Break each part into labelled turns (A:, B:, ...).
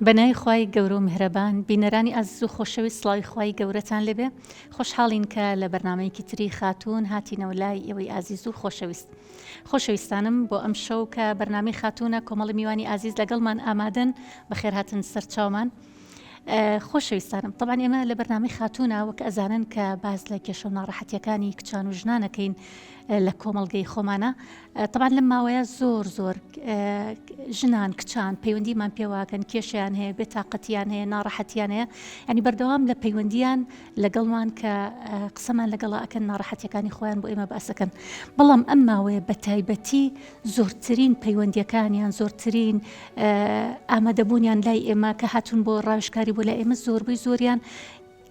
A: بەنای خوای گەورە و میهرەبان بینەرانی ئازیز و خۆشەویست سڵاوی خوای گەورەتان لێبێ. خۆشحاڵین کە لە بەرنامەیەکی تری خاتون هاتینەوە لای ئێوەی ئازیز و خۆشەویست. خۆشەویستانم بۆ ئەم شەو کە بەرنامەی خاتونە کۆمەڵی میوانی ئازیز لەگەڵمان ئامادەن بەخێر هاتن سەر چاومان. خۆشەویستانم طبعاً ئێمە لە بەرنامەی خاتونە وەک ئەزانن کە باز لە کێشە و ناڕەحەتیەکانی کچان و ژنانەکەین لە کۆمەڵگەی خۆمانە. طبعاً لەم ماوەیە زۆر ژنان کچان پەیوەندیمان پێواکەن، کێشیان هەیە، بێتاقەتیان هەیە، ناڕەحەتیان هەیە، ینی بەردەوام لە پەیوەندیان لەگەڵمان کە قسەمان لەگەڵا ئەکەن ناڕەحەتیەکانی خۆیان بۆ ئێمە باسەکەن. بەڵام ئەم ماوەیە بە تایبەتی زۆرترین پەیوەندیەکانیان، زۆرترین ئامادەبوونیان لای ئێمە کە هاتون بۆ ڕاوێژکاری بۆ لای ئێمە زۆربەی زۆریان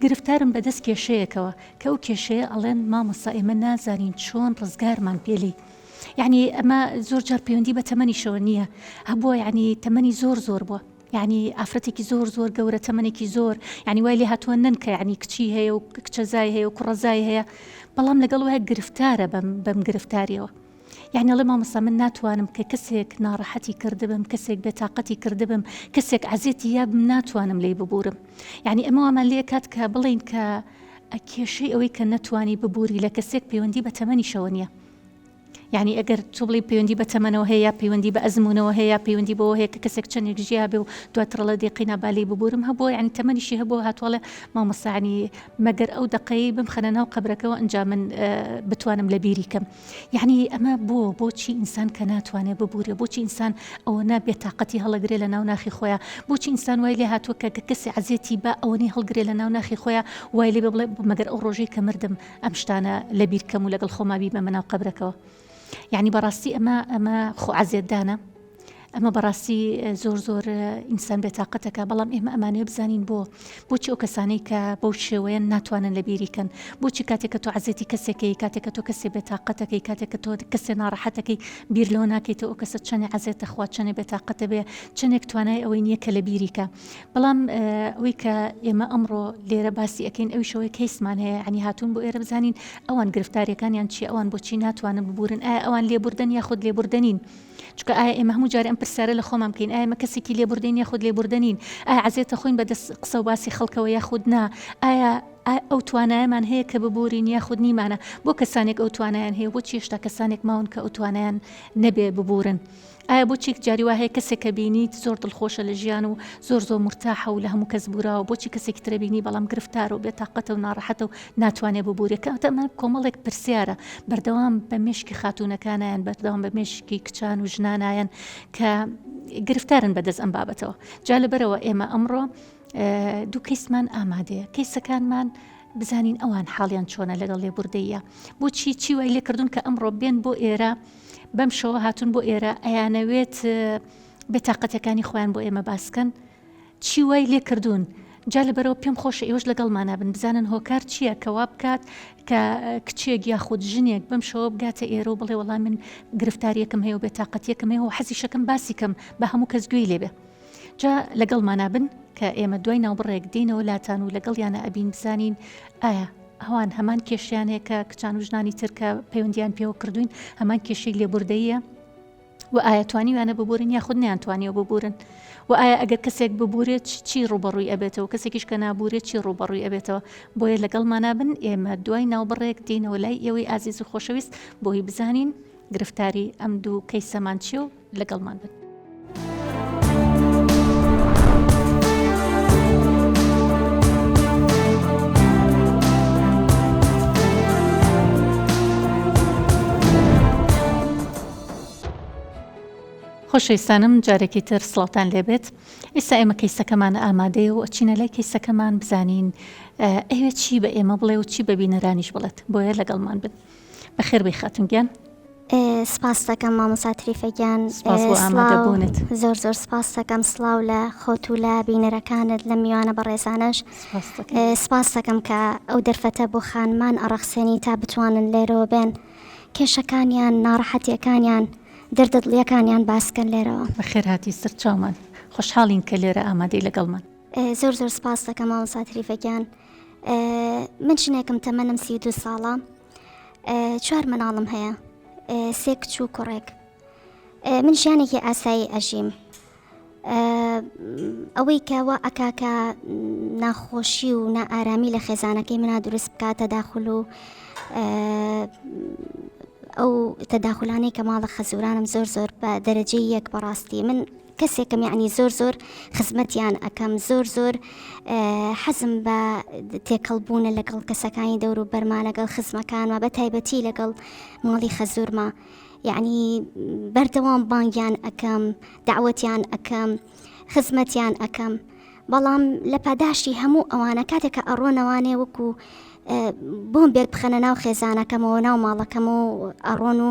A: گرفتارم بەدەست کێشەیەکەوە کە ئەو کێشەیە ئەڵێن مامۆستا ئێمە نازانین چۆن ڕزگارمان پێلی. یعنی ئەمە زۆر جار پەیوەندی بە تەمەنیشەوە نییە، هەبووە یعنی تەمەنی زۆر بووە، یعنی ئافرەتێکی زۆر گەورە تەمەنێکی زۆر، یعنی وای لێ هاتووە ننکە، یعنی کچی هەیە و کچەزای هەیە و کوڕەزای هەیە، بەڵام لەگەڵ وایە گرفتارە بەم گرفتاریەوە. یعنی ئەڵێ مامۆستا من ناتوانم کە کەسێک ناڕەحەتی کردبم، کەسێک بێتاقەتی کردبم، کەسێک عەزیەتی یا بم ناتوانم لێی ببورم. یعنی ئەمە وامان لێ کات کە بڵین کە کێشەی ئەوەی کە نەتوانی ببووری لە کەسێک پەیوەندی بە تەمەنیشەوە نییە. یعنی ئەگەر تۆ بڵی پەیوەندی بە تەمەنەوە هەیە، پەیوەندی بە ئەزمونەوە هەیە، پەیوەندی بەوە هەیە کە کەسێک چەندێک ژیا بێ و دواتر لە دقیقی نابالی ببورم هەبووە، یعنی تەمەنیشی هەبووە هاتووەڵێ مامۆستا ینی مەگەر ئەو دقەی بمخەنە ناو قەبرەکەەوە ئەنجا من بتوانم لە بیری کەم. یعنی ئەمە بۆچی ئینسان کە ناتوانێت ببوورێ، بۆچی ئینسان ئەوە بێتاقەتی هەڵەگرێ لە ناو ناخی خۆیان، بۆچی ئینسان وای لێ هاتووە کە کەسی عەزیەتی بە ئەوەی هەڵگرێ لە ناو ناخی خۆیان وای لێ بڵێ مەگەر ئەو ڕۆژەی کە مردم ئەم شتانە لە بیر کەم و لەگەڵ خۆما بیمە ناو قەبرەکەەوە. یعنی بەڕاستی ئەمە خۆ عەزیەتدانە، ئەمە بەڕاستی زۆر ئینسان بێتاقەتەکە، بەڵام ئێمە ئەمانەیە بزانین بۆچی ئەو کەسانەی کە بەو شێوەیە ناتوانن لە بیریکەن، بۆچی کاتێککە تۆ عەزیەتی کەسێکی، کاتێککە تۆ کەسێ بێتاقەتەکەی، کاتێککە تۆ کەسێ ناڕەحەتەکەی بیر لەوە ناکەیتەوە ئەو کەسە چەندێ عەزیەتە خوا، چەندێ بێتاقەتە بێ، چەندێک توانای ئەوەی نییە کە لە بیریکە. بەڵام ئەوەی کە ئێمە ئەمڕۆ لێرە باسی ئەەکەین ئەوی شەوەی کەیسمان هەیە، ینی هاتوون بۆ ئێرە بزانین ئەوان گرفتاریەکانیان چی، ئەوان بۆچی ناتوانن ببورن، ئایا ئەوان لێبوردن یاخود لێبوردنین. چکە ئایا ئێمە هەموو جارێ ئەم پرسیارە لە خۆمان بکەین، ئایا ئێمە کەسێکی لێبوردین یاخود لێبوردنین، ئایا عەزیەتە خۆین بەدەست قسە و باسی خەڵکەوە یاخود نا، ئایا ئەو توانایەمان هەیە کە ببورین یاخود نیمانە. بۆ کەسانێک ئەو توانایان هەیە، بۆ چێشتا کەسانێک ماون کە ئەو توانایان نەبێ ببورن. ئایا بۆچی جاری وا هەیە کەسێکە بینیت زۆر دڵخۆشە لە ژیان و زۆر مرتاحە و لە هەموو کەس بوراوە، بۆچی کەسێکی ترە بینی بەڵام گرفتار و بێتاقەتە و ناڕەحەتە و ناتوانێت ببورێت. ئەمە کۆمەڵێک پرسیارە بەردەوام بە مێشکی خاتوونەکانیان، بەردەوام بە مێشکی کچان و ژنانایان کە گرفتارن بەدەست ئەم بابەتەوە. جا لەبەرەوە ئێمە ئەمڕۆ دوو کەیسمان ئامادەیە، کەیسەکانمان بزانین ئەوان حاڵیان چۆنە لەگەڵ لێبوردەیە، بۆچی چی وای لێ کردوون کە ئەمڕۆ بێن بۆ ئێرە، بەم شەوە هاتون بۆ ئێرە، ئەیانەوێت بێتاقەتەکانی خۆیان بۆ ئێمە باسکەن، چی وای لێ کردوون. جا لەبەرەوە پێم خۆشە ئێوەش لەگەڵمانە بن، بزانن هۆکار چییە کەوا بکات کە کچێک یاخود ژنێک بەم شەوە بگاتە ئێرە و بڵێ وەڵام من گرفتاریەکەم هەیە و بێتاقەتیەکەم هەیە و حەزیشەکەم باسی کەم بە هەموو کەس گوێی لێبێ. جا لەگەڵمانە بن کە ئێمە دوای ناوبڕێک دینەوە لاتان و لەگەڵیانە ئەبین بزانین ئایا ئەوان هەمان کێشیان هەیە کە کچان و ژنانی تر کە پەیوەندیان پێوە کردوین هەمان کێشەی لێبوردەیە و ئایا توانیوانە ببورن یاخود نیانتوانیەوە ببورن، و ئایا ئەگەر کەسێک ببورێت چی ڕوبەڕووی ئەبێتەوە، کەسێکیش کە نابورێت چی ڕوبەڕووی ئەبێتەوە. بۆیە لەگەڵمانە بن، ئێمە دوای ناوبڕێک دینەوە لای ئێوەی ئازیز و خۆشەویست بۆی بزانین گرفتاری ئەم دوو کەیسەمان چیە و لەگەڵمان بن. خۆشەویستانم جارێکی تر سڵاتان لێبێت. ئێستا ئێمە کەیسەکەمان ئامادەیە و ئەچینە لای کەیسەکەمان بزانین ئەوێ چی بە ئێمە بڵێ و چی بە بینەرانیش بڵێت. بۆیە لەگەڵمان بن. بەخێر بێی خاتونگیان.
B: سپاس دەکەم مامۆستا تریفەگیان،
A: سپاس بۆ ئامادەبوونت.
B: زۆر سپاس دەکەم، سڵاو لە خۆت و لە بینەرەکانت لە میوانە بەڕێزانەش. سپاس دەکەم کە ئەو دەرفەتە بۆ خانمان ئەڕەخسێنی تا بتوانن لێرەوە بێن کێشەکانیان، ناڕەحەتیەکانیان، دەردەڵیەکانیان باسکەن لێرەوە.
A: بەخێر هاتی سەر چاومان، خۆشحاڵین کە لێرە ئامادەی لەگەڵمان.
B: زۆر سپاس دەکەم مامۆستا تریفەگیان. من ژنێکم تەمەنم 32 ساڵە، 4 منداڵم هەیە، 3 کچ و کوڕێک. من ژیانێکی ئاسایی ئەژیم. ئەوەی کەوا ئەکاکە ناخۆشی و نائارامی لە خێزانەکەی منە دروست بکات تەداخل و ئەو تەداخلانەی کە ماڵە خەزورانم زۆر بە دەرەجەی یەک بەڕاستی من کەسێکم یعنی زۆر خزمەتیان ئەەکەم زۆر حەزم بە تێکەڵبوونە لەگەڵ کەسەکانی دەور و بەرما لەگەڵ خزمەکانمە بە تایبەتی لەگەڵ ماڵی خەزورمە یعنی بەردەوام بانگیان ئەەکەم دعوەتیان ئەەکەم خزمەتیان ئەەکەم بەڵام لە پاداشتی هەموو ئەوانە کاتێکە ئەڕۆنەوانێ وەکو بۆم بێت بخەنە ناو خێزانەکەمەوە ناو ماڵەکەم و ئەڕۆن و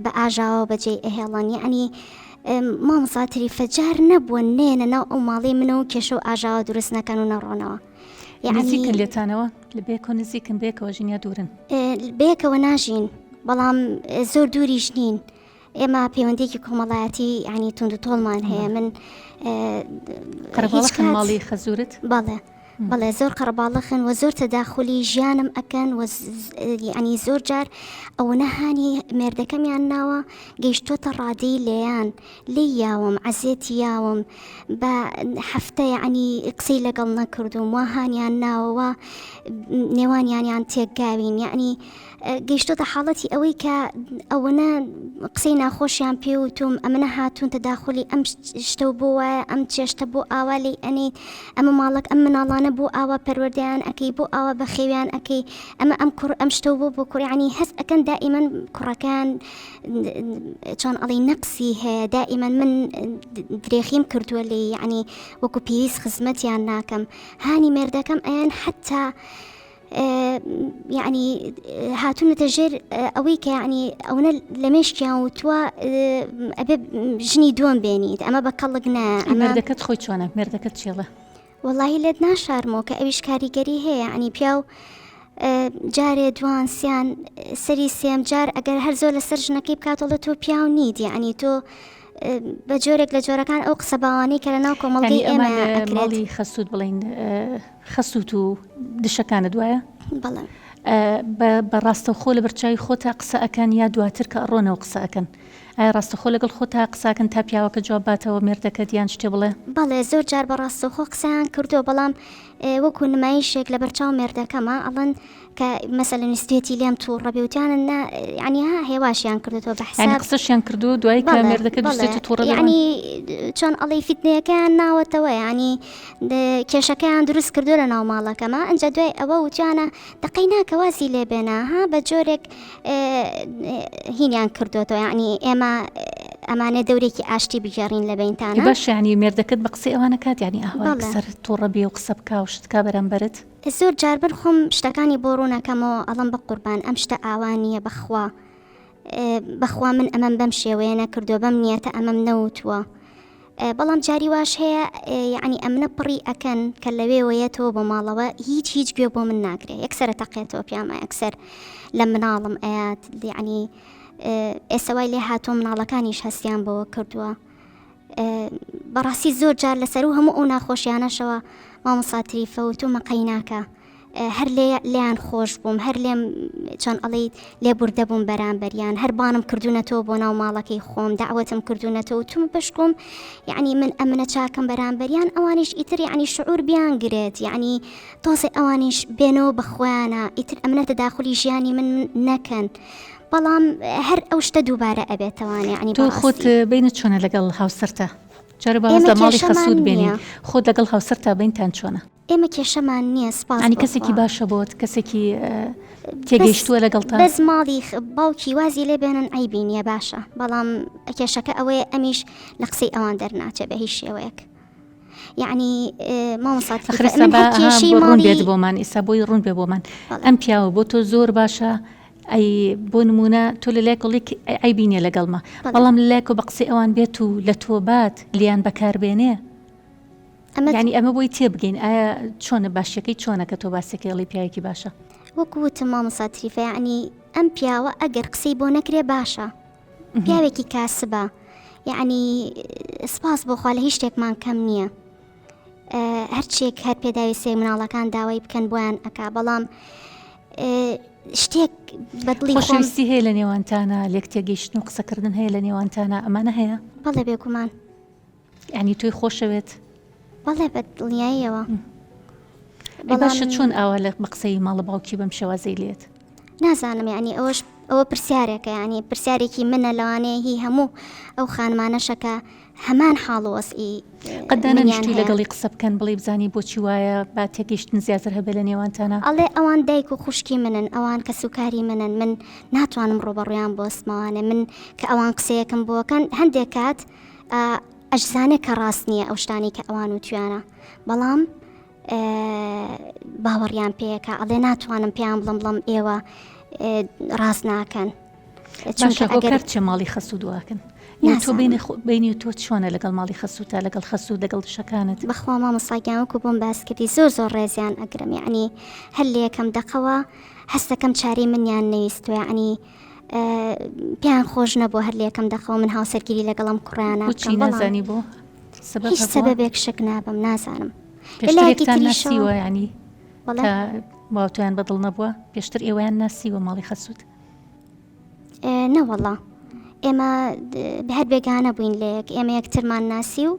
B: بە ئاژاوە بەجێ ئەهێڵن یعنی مامۆساتری فەجار نەبووە نێنە ناو ئەو ماڵی منە و کێشە و ئاژاوە دروست نەکەن و نەڕۆنەوە
A: نزیکن لێتانەوە لە بێک و نزیکن بێکەوە ژینیا دوورن
B: بێکەوە ناژین بەڵام زۆر دووریش نین ئێمە پەیوەندێکی کۆمەڵایەتی ینی تونند و تۆڵمان هەیە من
A: قەرەباڵەخن ماڵی خەزورت
B: بەڵێ زۆر قەرەباڵەخن و زۆر تەداخلی ژیانم ئەکەن و ینی زۆر جار ئەو نەهانی مێردەکەمیان ناوە گەیشتۆتە ڕادەی لێیان لی یاوم عەزێتی یاوم بە هەفتە ینی قسەی لەگەڵ نەکردوم واهانیان ناوەوە نێوانیانیان تێکگاوین یعنی گەیشتۆتە حاڵەتی ئەوەی کە ئەوەنە قسەی ناخۆشیان پێوتوم ئەمنە هاتوون تەداخلی ئەم شتە بۆ وایە ئەم چێشتە بۆ ئاوا لی ئەنی ئەمە ماڵک ئەم مناڵانە بۆ ئاوا پەروەردەیان ئەەکەی بۆ ئاوا بە خێویان ئەەکەی ئەمە ئەم کوڕ ئەم شتە بۆ کوڕیانی هەست ئەەکەن دائیمەن کوڕەکان چۆن ئەڵی نەقسی هەیە دائیمەن من درێخیم کردووە لێ یعنی وەکو پێویست خزمەتیان ناکەم هانی مێردەکەم ئەیان حتا یعنی هاتوونەتە ژێر ئەوەی کە ینی ئەوە لە مێشتیان وتووە ئەبێ ژنی دووەم بێنیت ئەمە بە کەڵک نە
A: مێردەکەت خۆی چۆنە مێردەکەت چێڵە
B: وەڵاهی لێت ناشارمەوە کە ئەویش کاریگەری هەیە ینی پیا و جارێ دوان سیان سەری سێم جار ئەگەر هەر زۆر لەسەر ژنەکەی بکاتەڵە تۆ پیاو نیت یعنی تۆ بە جۆرێک لە جۆرەکان ئەو قسەباوانەی کە لە ناو کۆمەڵگەی ئێمە
A: ماڵی خەسووت بڵین خەسووت و دشەکانت دوایە
B: بەڵێ
A: بەڕاستەوخۆ لە بەرچاوی خۆتا قسە ئەەکەن یا دواتر کە ئەڕۆنەوە قسە ئەەکەن ئایا ڕاستەخۆ لەگەڵ خۆتا قساکەن تا پیاوەکە جواباتەوە مێردەکە دیان شتێ بڵێ
B: بەڵێ زۆر جار بەڕاستەخۆ قسەیان کردو بەڵام وەکو نمایشێک لە بەرچاو مێردەکەمە ئەڵەن کە مەسەلە نسبێتی لێم تووڕەبیوتیانن ینی هێواشیان کردوەوە بە حساب
A: قسەشیان کردو دوای کە مێردەکە دوستێتی تووڕە
B: ینی چۆن ئەڵی فیتنەکەیان ناوەتەوە ینی کێشەکەیان دروست کردو لە ناو ماڵەکەمە ئەنجا دوای ئەوە وتیانە دقەی ناکەوازی لێ بێنە ها بە جۆرێک هینیان کردوەوە ینی ئێمە ئەمانە دەورێکی ئاشتی بگەڕین لە بینتانە
A: باش ینی مێردەکەت بە قسەی ئەوانە کات ینی ئاوا سەر تووڕە بێ و قسە بکا و شتکا بەرەمبەرت
B: زۆر جاربەر خۆم شتەکانی بۆ ڕوونەکەمەوە ئەڵم بە قوربان ئەم شتە ئاوانیە بەخوا من ئەمەم بەم شێوەیە نەکردو بەم نیەتە ئەمەم نەوتووە بەڵام جاری واش هەیە یعنی ئەمنە پڕی ئەکەن کە لەوێوەیەتەوە بۆ ماڵەوە هیچ گوێ بۆ من ناگرێ یەکسەرە تەقێتەوە پیامە یەکسەر لە مناڵم ئايات یعنی ئێسەوای لێ هاتۆ مناڵەکانیش هەستیان بەوە کردووە بەڕاستی زۆر جار لەسەر و هەموو ئەو ناخۆشیانەشەوە مامۆساتری فەوت و مەقەی ناکە هەر لیان خۆش بووم هەر لێم چۆن ئەڵی لێ بوردە بووم بەرامبەریان هەربانم کردوونەتەوە بۆ ناو ماڵەکەی خۆم داوەتم کردوونەتەوە توم بشکم یعنی من ئەمنە چاکەم بەرامبەریان ئەوانیش ئیتر یعنی شعور بیان گرێت یعنی تۆزێ ئەوانیش بێنەوە بەخۆیانە ئیتر ئەمنە تەداخلی ژیانی من نەکەن بەڵام هەر ئەو شتە دووبارە ئەبێتەوانێ ینی
A: تۆ خۆت بینت چۆنە لەگەڵ هاوسەرتە جارە باز لە ماڵی خەسوود بێنی خۆت لەگەڵ هاوسەرتا بینتان چۆنە
B: ئێمە کێشەمان نییە سپاس
A: ئەنی کەسێکی باشە بۆت کەسێکی تێگەیشتووە لەگەڵتا
B: بەس ماڵی باوکی وازی لێ بێنن ئەیبی نییە باشە بەڵام کێشەکە ئەوەیە ئەمیش لە قسەی ئەوان دەرناچێ بە هیچ شێوەیەک یعنی
A: مامۆساتری ڕوون بێت بۆمان ئێستا بۆی ڕوون بێ بۆمان ئەم پیاوە بۆ تۆ زۆر باشە ئەی بۆ نمونە تۆ لە لایەکڵی ئەیبینێ لەگەڵمە بەڵام لە لایەک و بە قسەی ئەوان بێت و لە تۆ بات لیان بەکاربێنێ ینی ئەمە بۆی تێبگەین ئایا چۆنە باشەکەی چۆنە کە تۆ باسەکەڵی پیاوێکی باشە
B: وەکوتم مامۆساتریفە ینی ئەم پیاوە ئەگەر قسەی بۆ نەکرێ باشە پیاوێکی کاسبە یعنی سپاس بۆخوا لە هیچ شتێکمان کەم نییە هەرچێک هەر پێداوی مناڵەکان داوای بکەن بۆیان ئەکا بەڵام شتێک بەدڵی
A: خۆشەویستی هەیە لە نێوانتانە لێک تێگەیشتن و قسەکردن هەیە لە نێوانتانە ئەمانە هەیە
B: بەڵێ بێگومان
A: ینی تۆی خۆشەوێت
B: بەڵێ بەدڵنیاییەوە.
A: باشە چۆن ئاوا لە بەقسەی ماڵە باوکی بەم شێوازەی لێت؟
B: نازانم یعنی ئەوە پرسیارێکە، ینی پرسیارێکی منە لەوانەیە هی هەموو ئەو خانمانەشەکە هەمان حاڵ وەسئی
A: قەدانە نیشتی لەگەڵی قسە بکەن بڵێ بزانی بۆچی وایە با تێگەیشتن زیاتر هەبێ لە نێوانتانە؟
B: ئەڵێ ئەوان دایک و خوشکی منن، ئەوان کە سوکاری منن، من ناتوانم ڕۆبەڕویان بۆستمەوانێ، من کە ئەوان قسەیەکم بۆکەن هەندێک کات ئەجزانێک کە ڕاست نییە ئەو شتانی کە ئەوان و توانە، بەڵام باوەڕیان پێەکە ئەڵێ ناتوانم پێیان بڵم ئێوە ڕاست ناکەن.
A: چونکە ئەگەر چه ماڵی خەسوو دواکەن تۆ بینی تۆ چۆنە لەگەڵ ماڵی خەسووتە لەگەڵ خەسوو لەگەڵ شەکانت؟
B: بەخوا مامۆستاگیانوەکو بۆم باس کردی زۆر ڕێزیان ئەگرم، یعنی هەر لە یەکەم دەقەوە هەستەکەم چاری منیان نەویست و یعنی پێیان خۆش نەبوو هەر لە یەکەم دەقەوە من هاوسەرگیری لەگەڵم کوڕیانە
A: بچی نازانی بۆ
B: هیچ سەبەبێک شک نابم نازانم.
A: پێشترێکتان ناسیوە ینی باوتیان بەدڵ نەبووە پێشتر ئێوەیان ناسیوە ماڵی خەسووت؟
B: نەوەڵا ئێمە هەر بێگانە بووین لەیەک، ئێمە یەکترمان ناسی و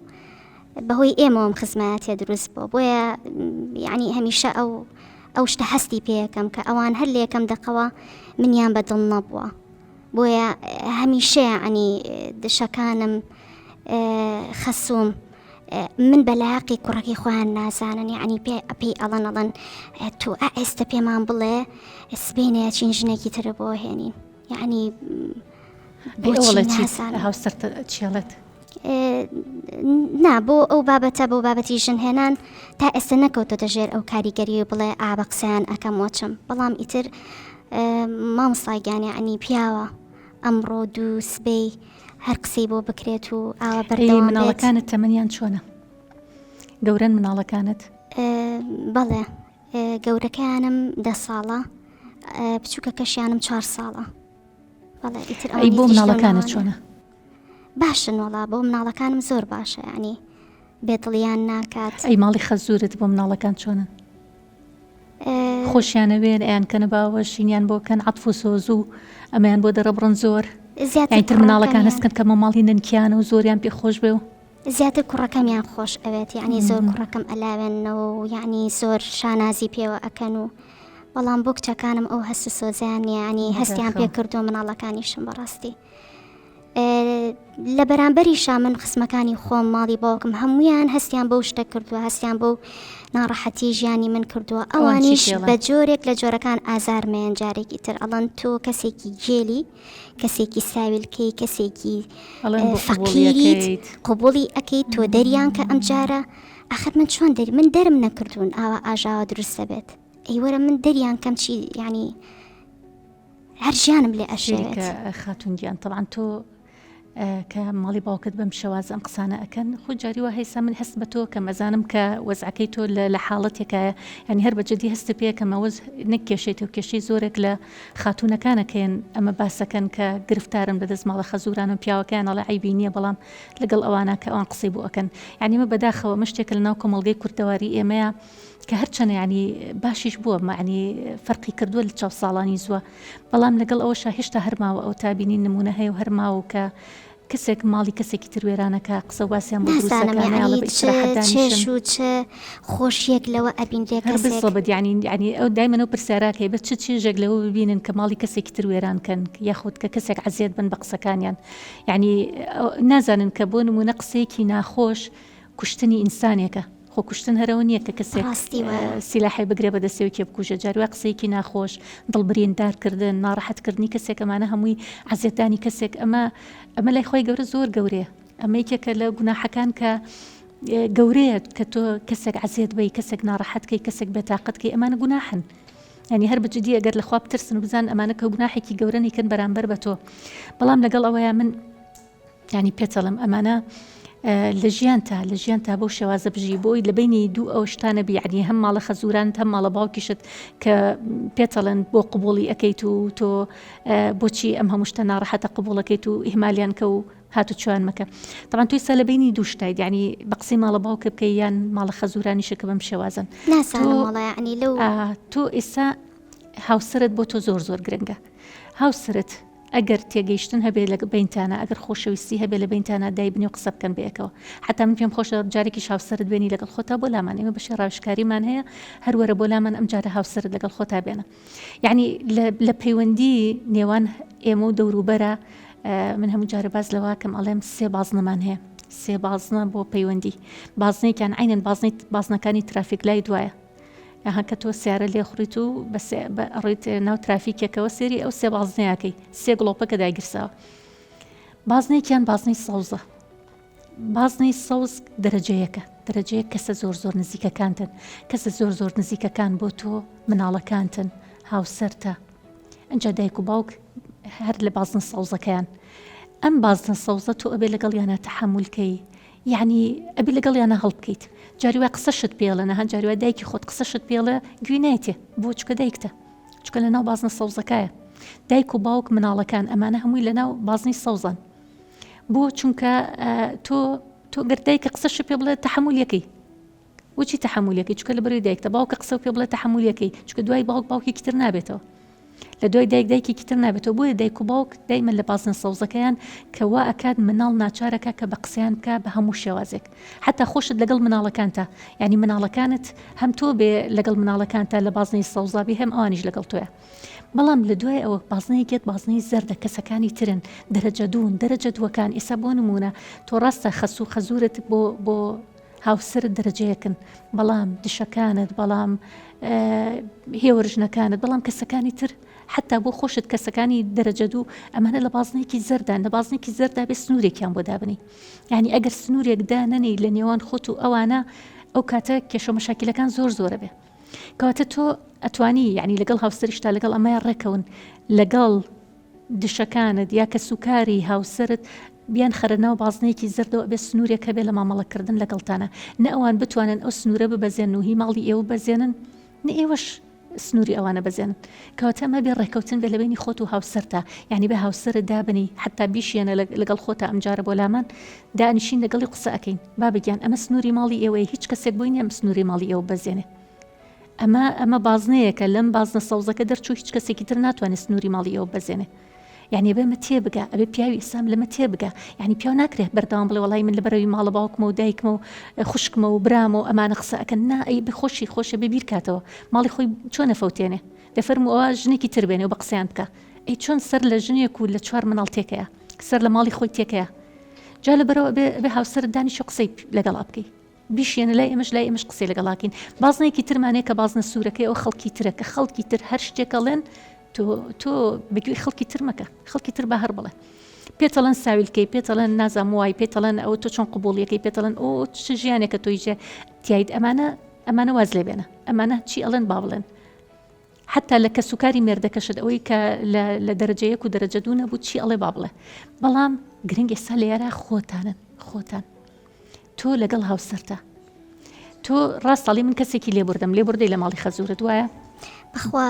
B: بەهۆی ئێمەوەم خزمەتە دروست بووە، بۆیە یعنی هەمیشە ئەو شتە هەستی پێیەکەم کە ئەوان هەر لە یەکەم دەقەوە منیان بەدڵ نەبووە، بۆیە هەمیشە ینی دشەکانم خەسووم من بەلاقی کوڕەکەی خۆیان نازانن، یعنی پێی ئەڵەن تۆ ئێستا پێمان بڵێ سبینەیە چین ژنێکی ترە بۆ هێنین، یعنی
A: هاوسەرتە چێڵێت؟
B: نا بۆ ئەو بابەتە بۆ بابەتی ژنهێنان تا ئێستا نەکەوتە ژێر ئەو کاریگەری و بڵێ ئابە قسەیان ئەەکەم وەچم، بەڵام ئیتر مامۆستاگیان یعنی پیاوە ئەمڕۆ دوو سبەی هەر قسەی بۆ بکرێت و ئاوە بەردەوام بێت.
A: مناڵەکانت تەمەنیان چۆنە؟ گەورەن مناڵەکانت؟
B: بەڵێ گەورەکەیانم 10 ساڵە، بچووکە کەشیانم 4 ساڵە.
A: ئەی بۆ مناڵەکانت چۆنە؟
B: باشن وڵا بۆ مناڵەکانم زۆر باشە، ینی بێدڵیان ناکات.
A: ئەی ماڵی خەزورت بۆ مناڵەکان چۆنن؟ خۆشیانەوێن ئەیان کەنە باوەشینیان بۆکەن عەتف و سۆز و ئەمەیان بۆ دەڕەبڕن زۆر؟ ئەیتر مناڵەکان هەستکەن کە ماڵی ننکیانە و زۆریان پێ خۆش بێ و
B: زیاتر کوڕەکەمیان خۆش ئەوێت، یعنی زۆر کوڕەکەم ئەلاوێنەوە و یعنی زۆر شانازی پێوە ئەکەن و بەڵام بۆ کچەکانم ئەو هەست و سۆزیان ینی هەستیان پێ کردو مناڵەکانیشم بەڕاستی. لە بەرامبەریشا من خزمەکانی خۆم ماڵی باوکم هەمویان هەستیان بەو شتە کردووە، هەستیان بەو ناڕەحەتی ژیانی من کردووە، ئەوانیش بە جۆرێک لە جۆرەکان ئازارمەیان جارێکی تر ئەڵەن تۆ کەسێکی گێلی، کەسێکی ساویلکەی، کەسێکی فەقیریت قوبوڵی ئەەکەیت تۆ دەریان کە ئەم جارە ئاخر من چۆن دەری من دەرم نەکردوون ئاوا ئاژاوە دروستە بێت، ئەیوەرە من دەریان کەم چی ینی هەر ژیانم لێ ئەشێت.
A: خاتونگیان طبعا تۆ کە ماڵی باوکت بەم شێواز ئەم قسانە ئەکەن خۆ جاری وە هەیسا من هەست بە تۆ کە مەزانم کە وەزعەکەی تۆ لە حاڵەتێکە ینی هەر بەجددی هەست پێکەمە وەز نەکێشێت و کێشەی زۆرێک لە خاتونەکانەکەن ئەمە باسەکەن کە گرفتارن بەدەست ماڵە خەزوران و پیاوەکەیان ئەڵە عیبی نییە، بەڵام لەگەڵ ئەوانە کە ئەوان قسەی بۆ ئەکەن ینی مە بەداخەوە مشتێکە لە ناو کۆمەڵگەی کوردەواری ئێمەیە کە هەرچەنە ینی باشیش بووە معنی فەرقی کردووە لە 4 ساڵانی زووە، بەڵام لەگەڵ ئەوەش هێشتا هەرماوە ئەو تابینی نمونە هەیە و هەرماوە کە کەسێک ماڵی کەسێکی تروێرانەکە قسە واسیان بۆ
B: چێش و چه خۆشیەک لەوە ئەبینێت
A: ینی ئەو دایمەنەوە پرسیاراکەی بە چ چێژێک لەوە ببینن کە ماڵی کەسێکی تروێرانکەن یاخود کە کەسێک عزیێت بن بە قسەکانیان، یعنی نازانن کە بۆ نمونە قسەیەکی ناخۆش کوشتنی ئینسانێکە، خۆ کوشتن هەرەوە نییە کە کەسێک سیلاحی بگرێ بەدەستێوکێ بکوژە، جاروە قسەیەکی ناخۆش دڵبریندارکردن ناڕەحەتکردنی کەسێک ئەمانە هەمووی عزیێتانی کەسێک ئەمە لای خۆی گەورە زۆر گەورەیە، ئەمە یەکێکە لە گوناحەکان کە گەورەیە کە تۆ کەسێک عزیێت بی کەسێک ناڕەحەتکەی کەسێک بێتاقەتکەی ئەمانە گوناحن، ینی هەر بەجددی ئەگەر لەخوا بترسن و بزان ئەمانە کە گوناحێکی گەورەنیکەن بەرامبەر بە تۆ، بەڵام لەگەڵ ئەوەیە من ینی پێچەڵم ئەمانە لە ژیان تا بۆ شێوازە بژی بۆی لە بینی دوو ئەو شتانە بیعنی هەم ماڵە خەزوران هەم ماڵە باوکیشت کە پێچەڵن بۆ قبوڵی ئەەکەیت و تۆ بۆچی ئەم هەمووشتە ناڕەحەتە قبوڵەکەیت و ئیهمالیان کە و هاتو چوان مەکە. طبعا توی سە لە بینی دوو شتایت ینی بە قسەی ماڵە باوکە بکەی یان ماڵە خەزورانیشەکە بەم شێوازن تۆ ئێستا هاوسرت بۆ تۆ زۆر گرنگە، هاوسرت ئەگەر تێگەیشتن هەبێ لە بینتانە ئەگەر خۆشەویستی هەبێ لە بینتانە دایبنی و قسە بکەن بەیەکەوە حتا من پێم خۆشە جارێکی هاوسەرت بێنی لەگەڵ خۆتا بۆ لامان ئێمە بەشی ڕاوشکاریمان هەیە هەروەرە بۆ لامان ئەم جارە هاوسەرت لەگەڵ خۆتا بێنە یعنی لە پەیوەندی نێوان ئێمە و دەوروبەرە من هەموو جارە باز لەواکەم ئەڵێم سێ بازنەمان هەیە سێ بازنە بۆ پەیوەندی بازنێکیان عینەن بازنەکانی ترافیک لای دوایە ئەها کە تۆ سیارە لێ خوڕیت و بەڕێت ناو ترافیکێکەوە سێری ئەو سێ بازنەیەکەی سێ گڵۆپەکە داگیرساوە بازنێکیان بازنەی سەوزە بازنەی سەوز دەرەجەیە کەسە زۆر نزیکەکانتن کەسە زۆر نزیکەکان بۆ تۆ مناڵەکانتن هاوسەرتە ئەنجا دایک و باوک هەر لە بازنە سەوزەکەیان ئەم بازنە سەوزە تۆ ئەبێ لەگەڵیانە تەحمولکەی یعنی ئەبێ لەگەڵیانە هەڵبکەیت جاریوە قسەشت پێڵە نەها جاریوە دایکی خۆت قسەشت پێڵە گوێنایتێ بۆ چکە دایکتە چکە لە ناو بازنە سەوزەکایە دایک و باوک مناڵەکان ئەمانە هەمووی لە ناو بازنی سەوزان بۆ چونکە تۆ گەردایکە قسەش پێ بڵێ تەحمولەکەی وچی تەحمولەکەی چکە لە بەروی دایکتە باوکە قسە پێ بڵێ تەحمولەکەی چکە دوای باوکی تر نابێتەوە لە دوای دایکی تر نابێتەوە بۆیە دایک و باوک دایمەن لە بازنە سەوزەکەیان کەوا ئەکات مناڵ ناچارەکە کە بە قسەیان بکە بە هەموو شێوازێک حتا خۆشت لەگەڵ مناڵەکانتە ینی مناڵەکانت هەم تۆ بێ لەگەڵ مناڵەکانتە لە بازنەی سەوزابی هەم ئەوانیش لەگەڵ تۆیە بەڵام لە دوای ئەوە بازنەیەکێت بازنەی زەردە کەسەکانی ترن دەرەجە دووەکان ئێستا بۆ نمونە تۆ ڕاستە خەسوو خەزورت بۆ هاوسرت دەرەجەیەکن بەڵام دشەکانت بەڵام هێوەرژنەکانت بەڵام کەسەکانی تر حتا بۆ خۆشت کەسەکانی دەرەجە دوو ئەمانە لە بازنێکی زەردان لە بازنێکی زەردا بێ سنوورێکیان بۆ دابنی یعنی ئەگەر سنوورێک دانەنی لە نێوان خۆت و ئەوانە ئەو کاتە کێشە مەشاکلەکان زۆرە بێ کەواتە تۆ ئەتوانی یعنی لەگەڵ هاوسەریشتا لەگەڵ ئەمەیان ڕێکەون لەگەڵ دشەکانت یا کە سوکاری هاوسرت بیان خەرە ناو بازنەیەکی زەردەوە بێ سنوورێکە بێ لە مامەڵەکردن لەگەڵتانە نە ئەوان بتوانن ئەو سنوورە ببەزێن و هی ماڵی ئێوە بەزێنن نە ئێوەش سنووری ئەوانە بەزێنن کەواتە ئەمە بێ ڕێکەوتن بێ لە بینی خۆت و هاوسەرتە یعنی بە هاوسەرت دابنی حتا بیشێنە لەگەڵ خۆتە ئەمجارە بۆ لامان دانیشین لەگەڵی قسە ئەەکەین با بگیان ئەمە سنووری ماڵی ئێوەیە هیچ کەسێک بووین ئەم سنووری ماڵی ئێوە بەزێنێ ئەمە بازنەیەکە لەم بازنە سەوزەکە دەرچوو هیچ کەسێکی تر ناتوانێت سنووری ماڵی ئێوە بەزێنێ یعنی بێمە تێبگە ئەبێ پیاوی ئێسام لەمە تێبگە یعنی پیاو ناکرێت بەردەوام بڵێ وڵی من لە بەرەوی ماڵە باوکمە و دایکمە و خوشکمە و برامە و ئەمانە قسە ئەکەن نا ئەی بخۆشی خۆشە ببیر کاتەوە ماڵی خۆی چۆن نەفەوتێنێ دەفەرمو ئەوە ژنێکی تر بێنێ و بە قسەیان بکە ئەی چۆن سەر لە ژنێک و لە چوار مناڵ تێکەیە سەر لە ماڵی خۆی تێکەیە جا لە بەرەوە بێ هاوسەر دانیشە قسەی لەگەڵ بکەی بیشێنە لای ئێمەش قسەی لەگەڵاکەین بازنێکی ترمانەیە کە بازنە سوورەکەی ئەو خەڵکی ترە کە خەڵکی تر هەر شتێکەڵێن تۆ بەگوێی خەڵکی تر مەکە خەڵکی تر بە هەر بڵێ پێتەڵەن ساویلکەی پێتەڵەن نازام وای پێتەڵەن ئەو تۆ چۆن قبوڵیەکەی پێتەڵەن ئەو چ ژیانێکە تۆیژێ تایید ئەمانە واز لێ بێنە ئەمانە چی ئەڵێن با بڵێن حتا لە کە سوکاری مێردەکەشت ئەوەی کە لە دەرەجەیەک و دەرەجە دوو نەبوو چی ئەڵێ با بڵێ بەڵام گرنگ ئێستا لە یارە خۆتان تۆ لەگەڵ هاوسەرتە تۆ ڕاستەڵی من کەسێکی لێبوردەی لە ماڵی خەزورت وایە
B: بەخوا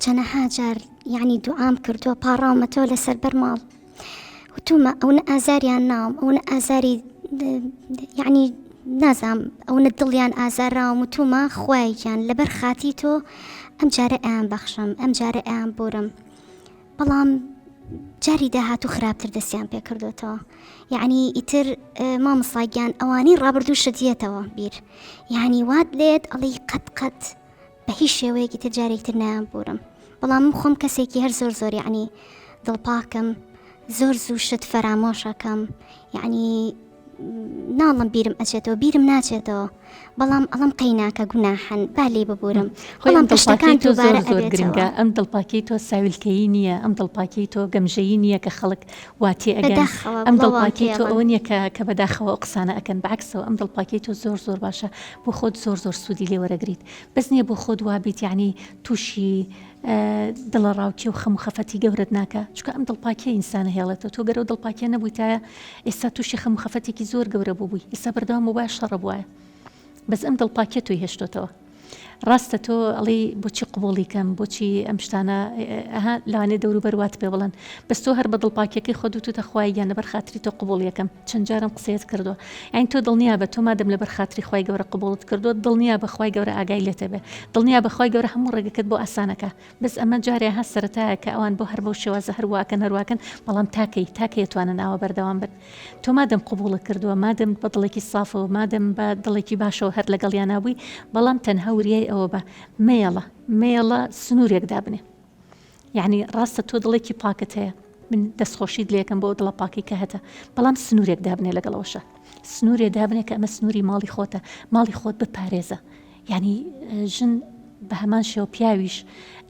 B: چەنەها جار یعنی دوعام کردووە پاڕاومەتەوە لەسەر بەرماڵ وتومە ئەوە ئازاریان ناوم ئەوە ئازاری یعنی نازام ئەوە دڵیان ئازاراوم وتومە خوایان لەبەر خاتی تۆ ئەم جارە ئەیان بەخشم ئەم جارە ئەیان بورم بەڵام جاری داهات و خراپتر دەستیان پێ کردوێتەوە یعنی ئیتر مامەساگیان ئەوانی ڕابردوو شدیەتەوە بیر یعنی وات لێت ئەڵی قەت بە هیچ شێوەیەکی تر جارێکتر نایان بورم بەڵام من خۆم کەسێکی هەر زۆر یعنی دڵپاکم زۆر زوو شت فەرامۆشەکەم یعنی ناڵم بیرم ئەچێتەوە بیرم ناچێتەوە بەڵام ئەڵم قەیناکە گوناحن با لێ ببورم بەڵام پشتەکان دووبارە
A: گرنگە ئەم دڵپاکی تۆ ساویلکەیی نییە ئەم دڵپاکی تۆ گەمژەیی نییە کە خەڵک واتی ئەگەن ئەم دڵپاکی تۆ ئەوە نییە کە بەداخەوە قسانە ئەکەن بەعکسەوە ئەم دڵپاکی تۆ زۆر باشە بۆ خۆت زۆر سوودی لێ وەرەگریت بەس نییە بۆ خۆت وابیت یعنی تووشی دڵە ڕاوکی و خەم و خەفەتی گەورت ناکە چکە ئەم دڵپاکیە ئینسانە هێڵێتەوە تۆ گەرە و دڵپاکیە نەبوویتایە ئێستا تووشی خەم و خەفەتێکی زۆر گەورە بووبووی ئێستا بەردەوام و باش شەڕە بووە بەس ئەم دڵپاکیە توی هێشتۆتەوە ڕاستە تۆ ئەڵێ بۆچی قبوڵیکەم بۆچی ئەم شتانە لەوانێ دەوروبەر پێ بڵن بەس تۆ هەر بە دڵپاکیەکەی خۆ دوتە خوای گیان لەبەر خاتری تۆ قبوڵیەکەم چەند جارم قسەیەت کردووە یعنی تۆ دڵنیا بە تۆ مادەم لەبەر خاتری خوای گەورە قبوڵت کردو دڵنیا بە خوای گەورە ئاگای لێتە بێ دڵنیا بە خوای گەورە هەموو ڕێگەکەت بۆ ئاسانەکە بەس ئەمە جارێ ها سەرەتایە کە ئەوان بۆ هەر بەو شێوازە هەرواکەن بەڵام تاکەی توانن ئاوە بەردەوام بن تۆ مادەم قبوڵت کردووە مادەم بە دڵێکی سافەوە مادەم بە دڵێکی باشەوە هەر لەگەڵیان نابووی بەڵام تەنها وریای ئەوە بە مێڵە سنوورێک دابنێ یعنی ڕاستە تۆ دڵێکی پاکت هەیە من دەستخۆشیت لێکم بۆ دڵە پاکی کە هەتە بەڵام سنوورێک دابنێ لەگەڵەوەشە سنوورێ دابنێ کە ئەمە سنووری ماڵی خۆتە ماڵی خۆت بپارێزە یعنی ژن بە هەمان شێوە پیاویش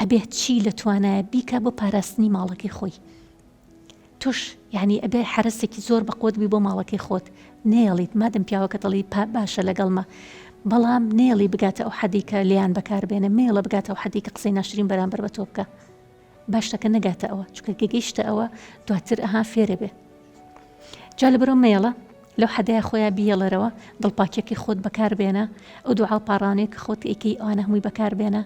A: ئەبێت چی لە توانایە بیکە بۆ پاراستنی ماڵەکەی خۆی توش یعنی ئەبێ حرەسێکی زۆر بەقوت بی بۆ ماڵەکەی خۆت نێڵیت مادەم پیاوەکە دڵی باشە لەگەڵمە بەڵام نێڵی بگاتە ئەو حەدی کە لیان بەکاربێنە مێڵە بگاتە ئەو حەدی کە قسەی ناشرین بەرامبەر بە تۆ بکە باشتەکە نەگاتە ئەوە چکە گەگەیشتە ئەوە دواتر فێرە بێ جا لە بەرەو مێڵە لەو حەدایە خۆیان بیێڵەرەوە دڵپاکیەکەی خۆت بەکاربێنە ئەو دوعا پاڕانەیە کە خۆت ئەیکەی ئەوانە هەمووی بەکاربێنە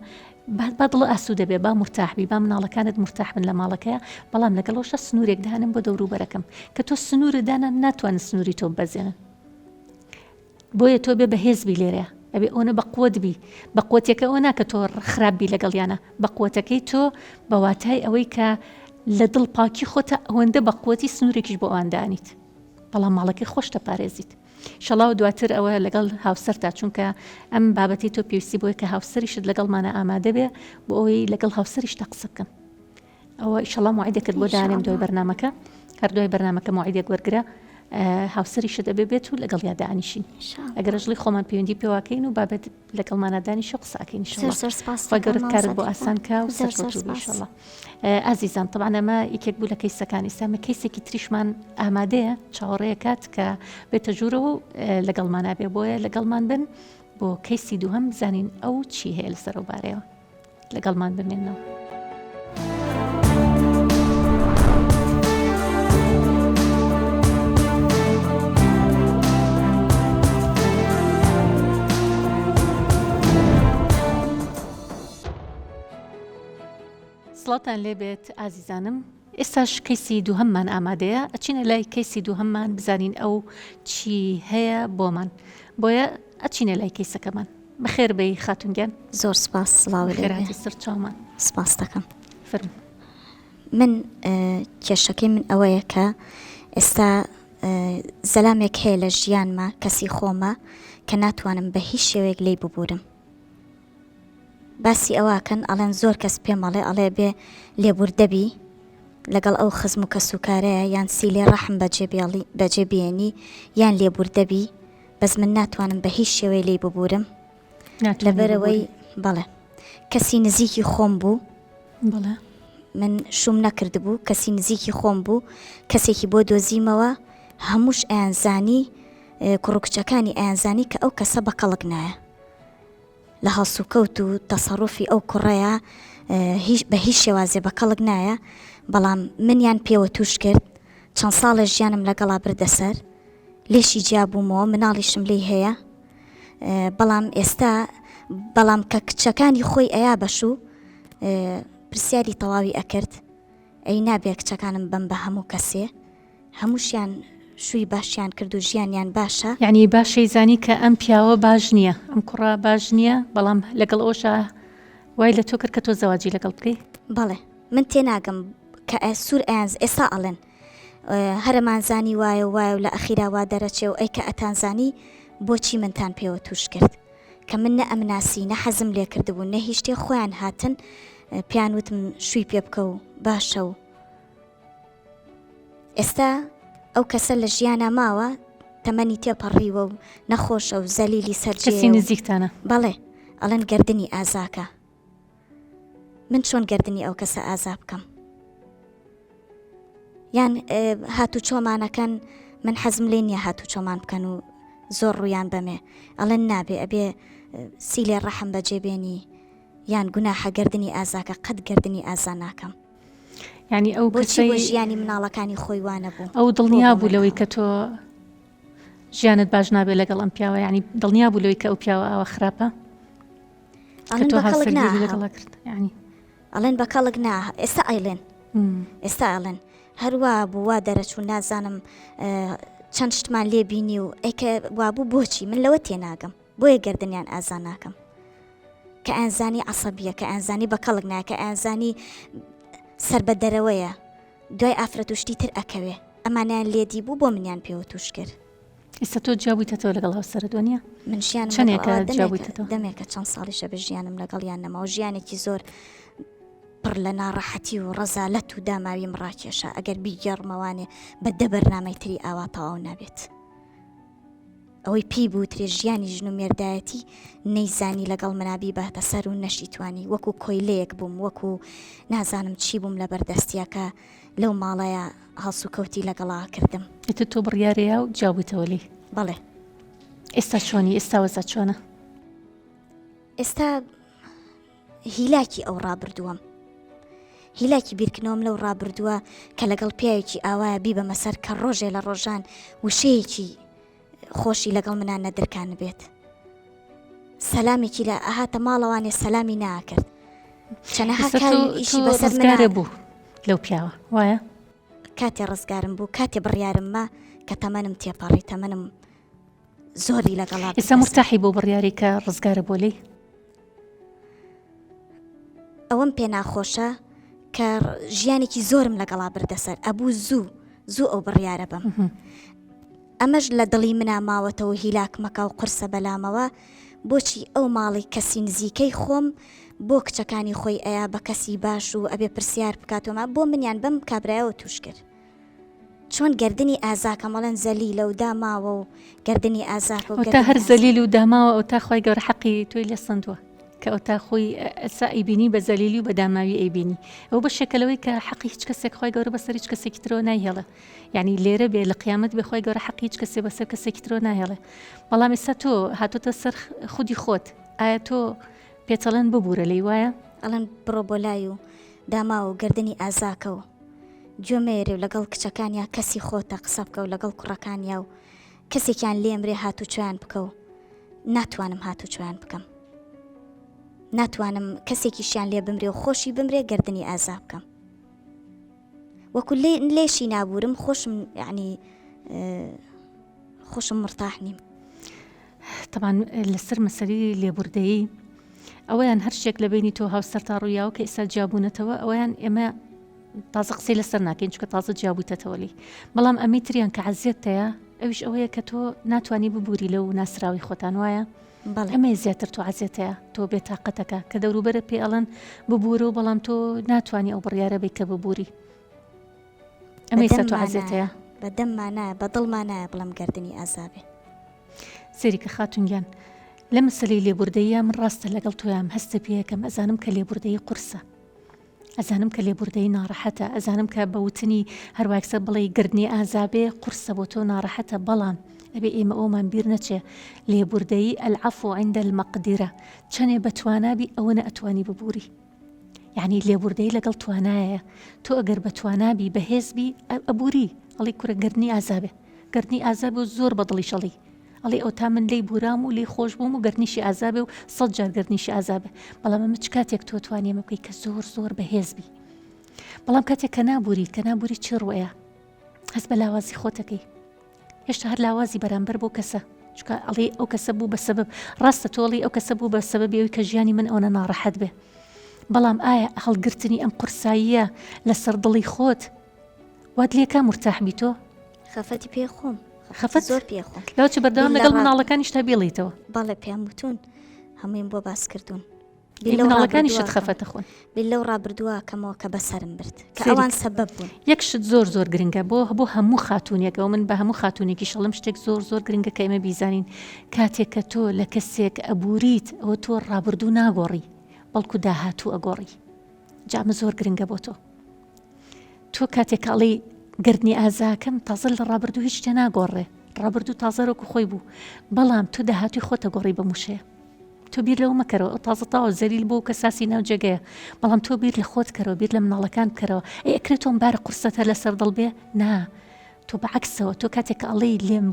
A: با دڵ ئاسوودە بێ با مرتاحبی با مناڵەکانت مرتاح بن لە ماڵەکەیە بەڵام لەگەڵەوەشە سنوورێک دانم بۆ دەوروبەرەکەم کە تۆ سنوورە دانا ناتوانن سنووری تۆ ببەزێنن بۆیە تۆ بێ بەهێزبی لێرەیە ئەبێ ئەوە بەقوت بی بەقوتەکە ئەو ناکە تۆ خراپبی لەگەڵیانە بەقوتەکەی تۆ بەواتای ئەوەی کە لە دڵ پاکی خۆتە ئەوەندە بەقوتی سنوورێکیش بۆ ئەوەندانیت بەڵام ماڵەکەی خۆشتە پارێزیت شەڵاو دواتر ئەوە لەگەڵ هاوسەرتا چونکە ئەم بابەتی تۆ پێویستی بۆیە کە هاوسەریشت لەگەڵمانە ئامادە بێ بۆ ئەوەی لەگەڵ هاوسەریشتا قسە بکەن ئەوە ئیشەڵا موعیدەکرد بۆ دانێم دوای بەرنامەکە هەر دوای بەرنامەکە موعیدێک وەرگرە هاوسەریشت ئەبێ بێت و لەگەڵ یا دانیشین ئەگەرژڵی خۆمان پەیوەندی پێواکەین و بابێت لەگەڵمانە دانیش و قساکەین گەورت کارت بۆ ئاسانکە و سەرشەڵە ئازیزان طبعا ئەمە یەکێک بوو لە کەیسەکانی سامە کەیسێکی تریشمان ئامادەیە چاوەڕێیە کات کە بێتە ژوورەوە و لەگەڵمانە بێ بۆیە لەگەڵمان بن بۆ کەیسی دووهەم بزانین ئەو چی هەیە لەسەر و بارەیەوە لەگەڵمان بمێنەوە سڵاتان لێبێت ئازیزانم ئێستاش کەیسی دووهەممان ئامادەیە ئەچینە لای کەیسی دووهەممان بزانین ئەو چی هەیە بۆمان بۆیە ئەچینە لای کەیسەکەمان بەخێر بەی خاتونگیان
B: زۆر سپاس سڵاوی
A: خێراتی سەر چاومان
B: سپاس دەکەم
A: فرم
B: من کێشەکەی من ئەوەیە کە ئێستا زەلامێک هەیە لە ژیانمە کەسی خۆمە کە ناتوانم بە هیچ شێوەیەک لی ببورم باسی ئەواکەن ئەڵێن زۆر کەس پێمەڵێ ئەڵێ بێ لێبوردەبی لەگەڵ ئەو خزم و کەسوکارەیە یان سیلێ ڕەحم بەجێبێنی یان لێبوردەبی بەس من ناتوانم بە هیچ شێوەی لی ببورم لەبەرەوەی بەڵێ کەسی نزیکی خۆم بوو
A: بەڵێ
B: من شوم نەکرد بوو کەسی نزیکی خۆم بوو کەسێکی بۆ دۆزیمەوە هەمووش ئەیانزانی کوڕکچەکانی ئەیانزانی کە ئەو کەسە بە قەڵک نایە لە هەڵسوکەوت و تەسەڕوفی ئەو کوڕەیە بە هیچ شێوازێ بە قەڵک نایە بەڵام منیان پێوە توش کرد چەند ساڵە ژیانم لەگەڵا بردەسەر لێشی جیابوومەوە مناڵیشم لێی هەیە بەڵام ئێستا بەڵام کە کچەکانی خۆی ئەیا بەشوو پرسیاری تەواوی ئەکرد ئەی نابێ کچەکانم بم بە هەموو کەسێ هەمووشیان شووی باشیان کرد و ژیانیان باشە
A: یعنی باشەی زانی کە ئەم پیاوە باش نییە ئەم کوڕە باش نییە بەڵام لەگەڵ ئەوشە وای لە تۆ کرد کە تۆ زەواجی لەگەڵ بکەی
B: بەڵێ من تێناگەم کە سوور ئەیانز ئێستا ئەڵێن هەرمانزانی وایە وایە و لە ئەخیرا وا دەرەچێ و ئەی کە ئەتانزانی بۆچی منتان پێوە توش کرد کە من نە ئەمناسی نە حەزم لێ کردبوو نە هیچ شتێ خۆیان هاتن پیان وتم شووی پێ بکە و باشە و ئێستا ئەو کەسە لە ژیانە ماوە تەمەنی تێپەڕیوە و نەخۆشە و زەلیلی سەرجێ
A: کەسی نزیکتانە
B: بەڵێ ئەڵەن گردنی ئازاکە من چۆن گردنی ئەو کەسە ئازا بکەم یان هاتو چۆمانەکەن من حەزم لێ نییە هاتو چۆمان بکەن و زۆر ڕویان بەمێ ئەڵەن نابێ ئەبێ سیلێ ڕەحم بەجێبێنی یان گوناحە گردنی ئازاکە قەت گردنی ئازا ناکەم
A: یعنی ئەو
B: بۆچی ژیانی مناڵەکانی خۆی وانە بوو
A: ئەو دڵنیا بوو لەوەی کە تۆ ژیانت باش نابێت لەگەڵ ئەم پیاوە یعنی دڵنیا بوو لەوەی کە ئەو پیاوە ئاوە خراپە
B: ئەڵێن بە کەڵک
A: لەگەڵا کرد یعنی
B: ئەڵێن بە کەڵک نا ئێستا ئەیڵێن ئێستا ئەڵێن هەروە بوو وا دەرەچوو نازانم چەند شتمان لێ بینی و ئەیکە وابوو بۆچی من لەوە تێناگەم بۆیە گردنیان ئازان ناکەم کە ئەنزانی عەسەبیە کە ئەنزانی بە کەڵک ناکە ئەنزانی سەر بە دەرەوەیە دوای ئافرەت و شتی تر ئەکەوێ ئەمانیان لێدی بوو بۆ منیان پێوە توش کرد.
A: ئێستا تۆ جیابوویتەوە لەگەڵ هاوسەرە دنیا
B: من ژیان
A: چەندێکە جیابوویتەوە
B: دەمێکە چەند ساڵیشە بە ژیانم لەگەڵیان نەماوە ژیانێکی زۆر پڕ لە ناڕەحەتی و ڕەزالەت و داماویم ڕاکێشە ئەگەر بیگەڕمەوانێ بە دە بەرنامەی تری ئاوا تەواو نابێت. ئەوەی پێی بووترێ ژیانی ژن و مێردایەتی نەیزانی لەگەڵ منابی باتە سەر و نەشیتوانی وەکو کۆیلەیەک بووم وەکو نازانم چی بووم لە بەردەستیاکە لەو ماڵەیە هەڵس و کەوتی لەگەڵا کردم.
A: ئێتە تۆ بڕیارەیە و جیابوویتەوە لێ
B: بەڵێ.
A: ئێستا چۆنی ئێستا وەزە چۆنە؟
B: ئێستا هیلاکی ئەو ڕابردووەم هیلاکی بیرکردنەوەم لەو ڕابردووە کە لەگەڵ پیاوێکی ئاوایە بی بە مەسەر کە ڕۆژێ لە ڕۆژان وشەیەکی خۆشی لەگەڵ منان نەدرکان بێت سەلامێکی لە ئاهاتە ماڵەوانێ سەلامی ناکرد چەنەها کاریشی بەسەر
A: منە بوو لەو پیاوە وایە
B: کاتێ ڕزگارم بوو کاتێ بڕیارممە کە تەمەنم تێپەڕی تەمەنم زۆری لەگەڵا
A: ئێستا مرتاحی بۆ بڕیاری کە ڕزگارە بۆ لێی
B: ئەوەم پێ ناخۆشە کە ژیانێکی زۆرم لەگەڵا بردەسەر ئەبوو زوو ئەو بڕیارە بم ئەمەش لە دڵی منە ماوەتەوە هیلاک مەکە و قرسە بەلامەوە بۆچی ئەو ماڵی کەسی نزیکەی خۆم بۆ کچەکانی خۆی ئەیا بە کەسی باش و ئەبێ پرسیار بکاتەوە بۆ منیان بەم کابرایەوە توش کرد چۆن گردنی ئازاکە مەڵەن زەلیلە و داماوە و گردنی ئازاکە و
A: تا هەر زەلیل و داماوە ئەو تا خۆی گەورە حەقی تۆی لێ سندووە کە ئەو تا خۆی ئەسا ئەیبینی بە زەلیلی و بە داماوی ئەیبینی ئەو بە شەکەلەوەی کە حەقی هیچ کەسێک خۆی گەورە بەسەر هیچ کەسێکی ترۆ نایهێڵە یعنی لێرە بێ لە قیامەت بێ خۆی گەورە حەقی هیچ کەسێ بەسەر کەسێکی ترۆ نایهێڵێ بەڵام ئێستا تۆ هاتۆتە سەر خودی خۆت ئایا تۆ پێچەڵەن ببوورە لێی وایە
B: ئەڵەن بڕۆ بۆ لای و داماوە و گردنی ئازاکەەوە گوێمێرێ و لەگەڵ کچەکانیا کەسی خۆتە قسە بکە و لەگەڵ کوڕەکانیا و کەسێکیان لێمرێ هاتوچیان بکە و ناتوانم هاتوچیان بکەم ناتوانم کەسێکیشیان لێ بمرێ و خۆشی بمرێ گردنی ئازا بکەم وەکو لێشی نابورم خۆشم یعنی خۆشم مرتاح نیم.
A: طبعا لەسەر مەسەری لێبوردەیی ئەوەیان هەر شتێک لە بینی تۆ هاوسەر تا ڕوویاوە کە ئێستا جیابوونەتەوە ئەویان ئێمە تازە قسەی لەسەر ناکەین چکە تازە جیابوویتەوە لێی بەڵام ئەمەی تریان کە عەزیەتەیە ئەویش ئەوەیە کە تۆ ناتوانی ببووری لەو ناسراوی خۆتان وایە ئەمە زیاتر تۆ عەزیەتەیە تۆ بێتاقەتەکە کە دەوروبەرە پێ ئەڵەن ببوورە و بەڵام تۆ ناتوانی ئەو بڕیارە بێ کە ببووری ئەمە ئێستا تۆ عەزیەتەیە
B: بەدەممانایە بە دڵمانایە بڵم گردنی ئازابێ
A: سێری کە خاتونگیان لە مەسەلەی لێبوردەیە من ڕاستە لەگەڵ تۆیان هەستە پێیەکەم ئەزانم کە لێبوردەی قورسە ئەزانم کە لێبوردەی ناڕەحەتە ئەزانم کە بەوتنی هەروەکسە بڵێ گردنی ئازابێ قورسە بۆ تۆ ناڕەحەتە بەڵام ئەبێ ئێمە ئەومان بیر نەچێ لێبوردەی العەفو عند المەقدرە چەنێ بەتوانابی ئەوە نەئەتوانی ببووری یعنی لێبوردەی لەگەڵ توانایە تۆ ئەگەر بەتوانابی بەهێزبی ئەبووری ئەڵی کورە گردنی ئازابێ گردنی ئازابێ و زۆر بەدڵی شەڵی ئەڵێ ئەو تا من لی بورام و لی خۆش بووم و گەرنیشی ئازابێ و 100 جار گەرنیشی ئازابێ بەڵام ئەمە چ کاتێک تۆ توانێ ئەمە بکەی کە زۆر بەهێزبی بەڵام کاتێک کە نابووری چی ڕوەیە هەست بە لاوازی خۆتەکەی هێشتا هەر لاوازی بەرامبەر بۆ کەسە چکە ئەڵێ ئەو کەسە بوو بە سەبەب ڕاستە تۆڵی ئەو کەسە بوو بە سەبەبی ئەوەی کە ژیانی من ئەوە ناڕەحەت بێ بەڵام ئایا هەڵگرتنی ئەم قورساییە لەسەر دڵی خۆت وات لێ کا مرتاحبی تۆ
B: خەفەتی پێ خۆم
A: خەفەت
B: زۆر پێخۆم
A: لەوچ بەردەوام لەگەڵ مناڵەکانیش تا بێڵیتەوە
B: بەڵێ پێم وتون هەمووین بۆ باس کردوون
A: مناڵەکانیشت خەفەتە خۆن
B: بێ لەو ڕابردووە کەمەوە کە بەسەرم برد کە ئەوان سەبەب بوون
A: یەکشت زۆر گرنگە بۆ هەموو خاتونێکەوە من بە هەموو خاتونێکی شەڵم شتێک زۆر گرنگە کە ئێمە بیزانین کاتێک کە تۆ لە کەسێک ئەبووریت ئەوە تۆ ڕابردوو ناگۆڕی بەڵکو داهاتوو ئەگۆڕی جامە زۆر گرنگە بۆ تۆ کاتێک ئەڵێ گردنی ئازاکەم تازە لە ڕابردوو هیچ شتێ ناگۆڕێ ڕابردوو تازەرۆکو خۆی بوو بەڵام تۆ داهاتوی خۆتە گۆڕی بە موشەیە تۆ بیر لەو مەکەرەوە تازە تاوە زەلیل بۆ کە ساسی ناو جێگەیە بەڵام تۆ بیر لە خۆت کەرەوە بیر لە مناڵەکان بکەرەوە ئەکرێتۆم بارە قورسەتە لەسەر دڵ بێ نا تۆ بەعکسەوە تۆ کاتێک ئەڵێ لێم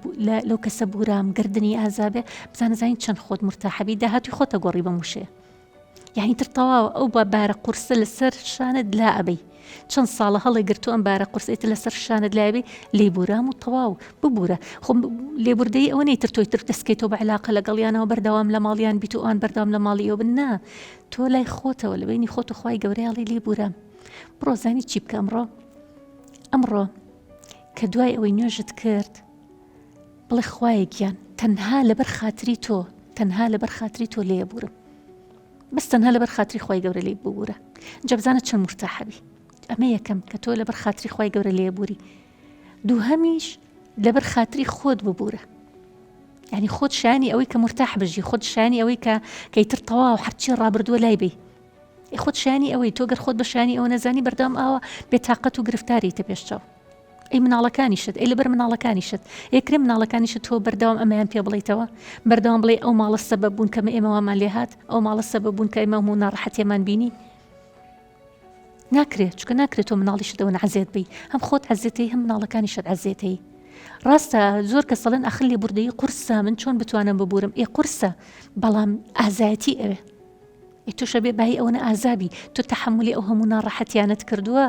A: لەو کەسە بورام گردنی ئازابێ بزانە زین چەند خۆت مرتاحەبی داهاتوی خۆتە گۆڕی بە موشەیە یعنی تر تەواوە ئەو بە بارە قورسە لەسەر شانت لا ئەبەی چەند ساڵە هەڵی گرتو ئەم بارە قورسیت لەسەر شانت لابێ لێبورام و تەواو ببوورە خۆ لێبوردەی ئەوە نەی تر تۆی تر دەستکەیتەوە بە علاقە لەگەڵیانەوە بەردەوام لە ماڵیان بیت و ئەوان بەردەوام لە ماڵی ئەوە بن نا تۆ لای خۆتەوە لە بینی خۆت و خوای گەورەیاڵی لێبورام بڕۆ زانی چی بکە ئەمڕۆ کە دوای ئەوەی نوێژت کرد بڵێ خوایە گیان تەنها لەبەر خاتری تۆ لێبورم بەس تەنها لەبەر خاتری خوای گەورە لێ ببوورە جا بزانە چەند مرتاحەبی ئەمە یەکەم کە تۆ لەبەر خاتری خوای گەورە لێبووری دووهەمیش لەبەر خاتری خۆت ببوورە یعنی خۆت شانی ئەوەی کە مرتاح بژی خۆت شانی ئەوەی کە کەیتر تەواو هەرچی ڕابردووە لای بێ خۆت شانی ئەوەی تۆ گەر خۆت بە شانی ئەوە نەزانی بەردەوام ئاوە بێتاقەت و گرفتاریتە پێشچاو ئەی مناڵەکانیشت ئەی لەبەر مناڵەکانیشت ئێکرێ مناڵەکانیشت تۆ بەردەوام ئەمەیان پێ بڵیتەوە بەردەوام بڵێ ئەو ماڵە سەبەب بوون کە ئێمەوامان لێ هات ئەو ماڵە سەبەب بوون کە ئێمە هەموو ناڕەحەتیمان بینی ناکرێت چکە ناکرێت تۆ مناڵیشتەوە نەعەزێت بی هەم خۆت عەزێتی هەم مناڵەکانیشت عەزێتی ڕاستە زۆر کە سەڵێن ئەخر لێبوردەیی قورسە من چۆن بتوانم ببورم قورسە بەڵام ئازایەتی ئەوێ تۆ شەبێ بای ئەوەنە ئازابی تۆ تەحملی ئەو هەموو ناڕەحەتیانت کردووە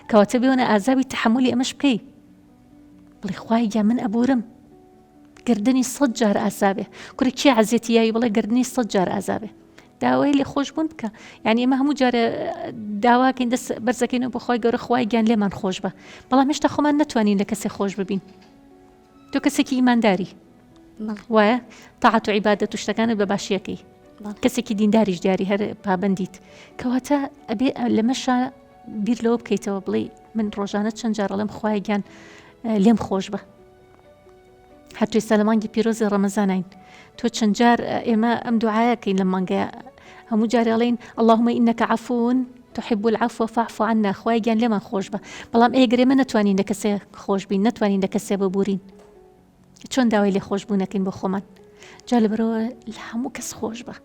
A: کەواتە بێونە ئازابی تەحملی ئەمەش بکەی بڵێ خوای گیا من ئەبورم گردنی 100 جار ئازابێ کوڕی کێ عەزێتی یاوی بڵێ گردنی 100 جار ئازابێ داوای لێ خۆشبوون بکە یعنی ئێمە هەموو جارە داواکەین دەست بەرزەکەینەوە بۆ خۆی گەورە خوای گیان لێمان خۆش بە بەڵام هێشتا خۆمان نەتوانین لە کەسێک خۆش ببین تۆ کەسێکی ئیمانداری وایە تاعەت و عیبادەت و شتەکانت بە باشیەکەی کەسێکی دینداریش دیاری هەر پابندیت کەواتە ئەبێ لەمەشە بیر لەوە بکەیتەوە بڵێ من ڕۆژانە چەند جارە لەم خوای گیان لێم خۆش بە حتوی سەلمانگی پیرۆزی ڕەمەزانین تۆ چەند جار ئێمە ئەم دوعایەکەین لە مانگەیە هەموو جارێڵین اللهم إنك عفو تحب العفو فاعف عنا خوای گیان لێمان خۆش بە بەڵام ئێگرێمە نەتوانین لە کەسێ خۆش بین نەتوانین لە کەسێ ببورین چۆن داوای لێ خۆش بوونەکەین بۆ خۆمان جا لەبەرەوە لە هەموو کەس خۆش بە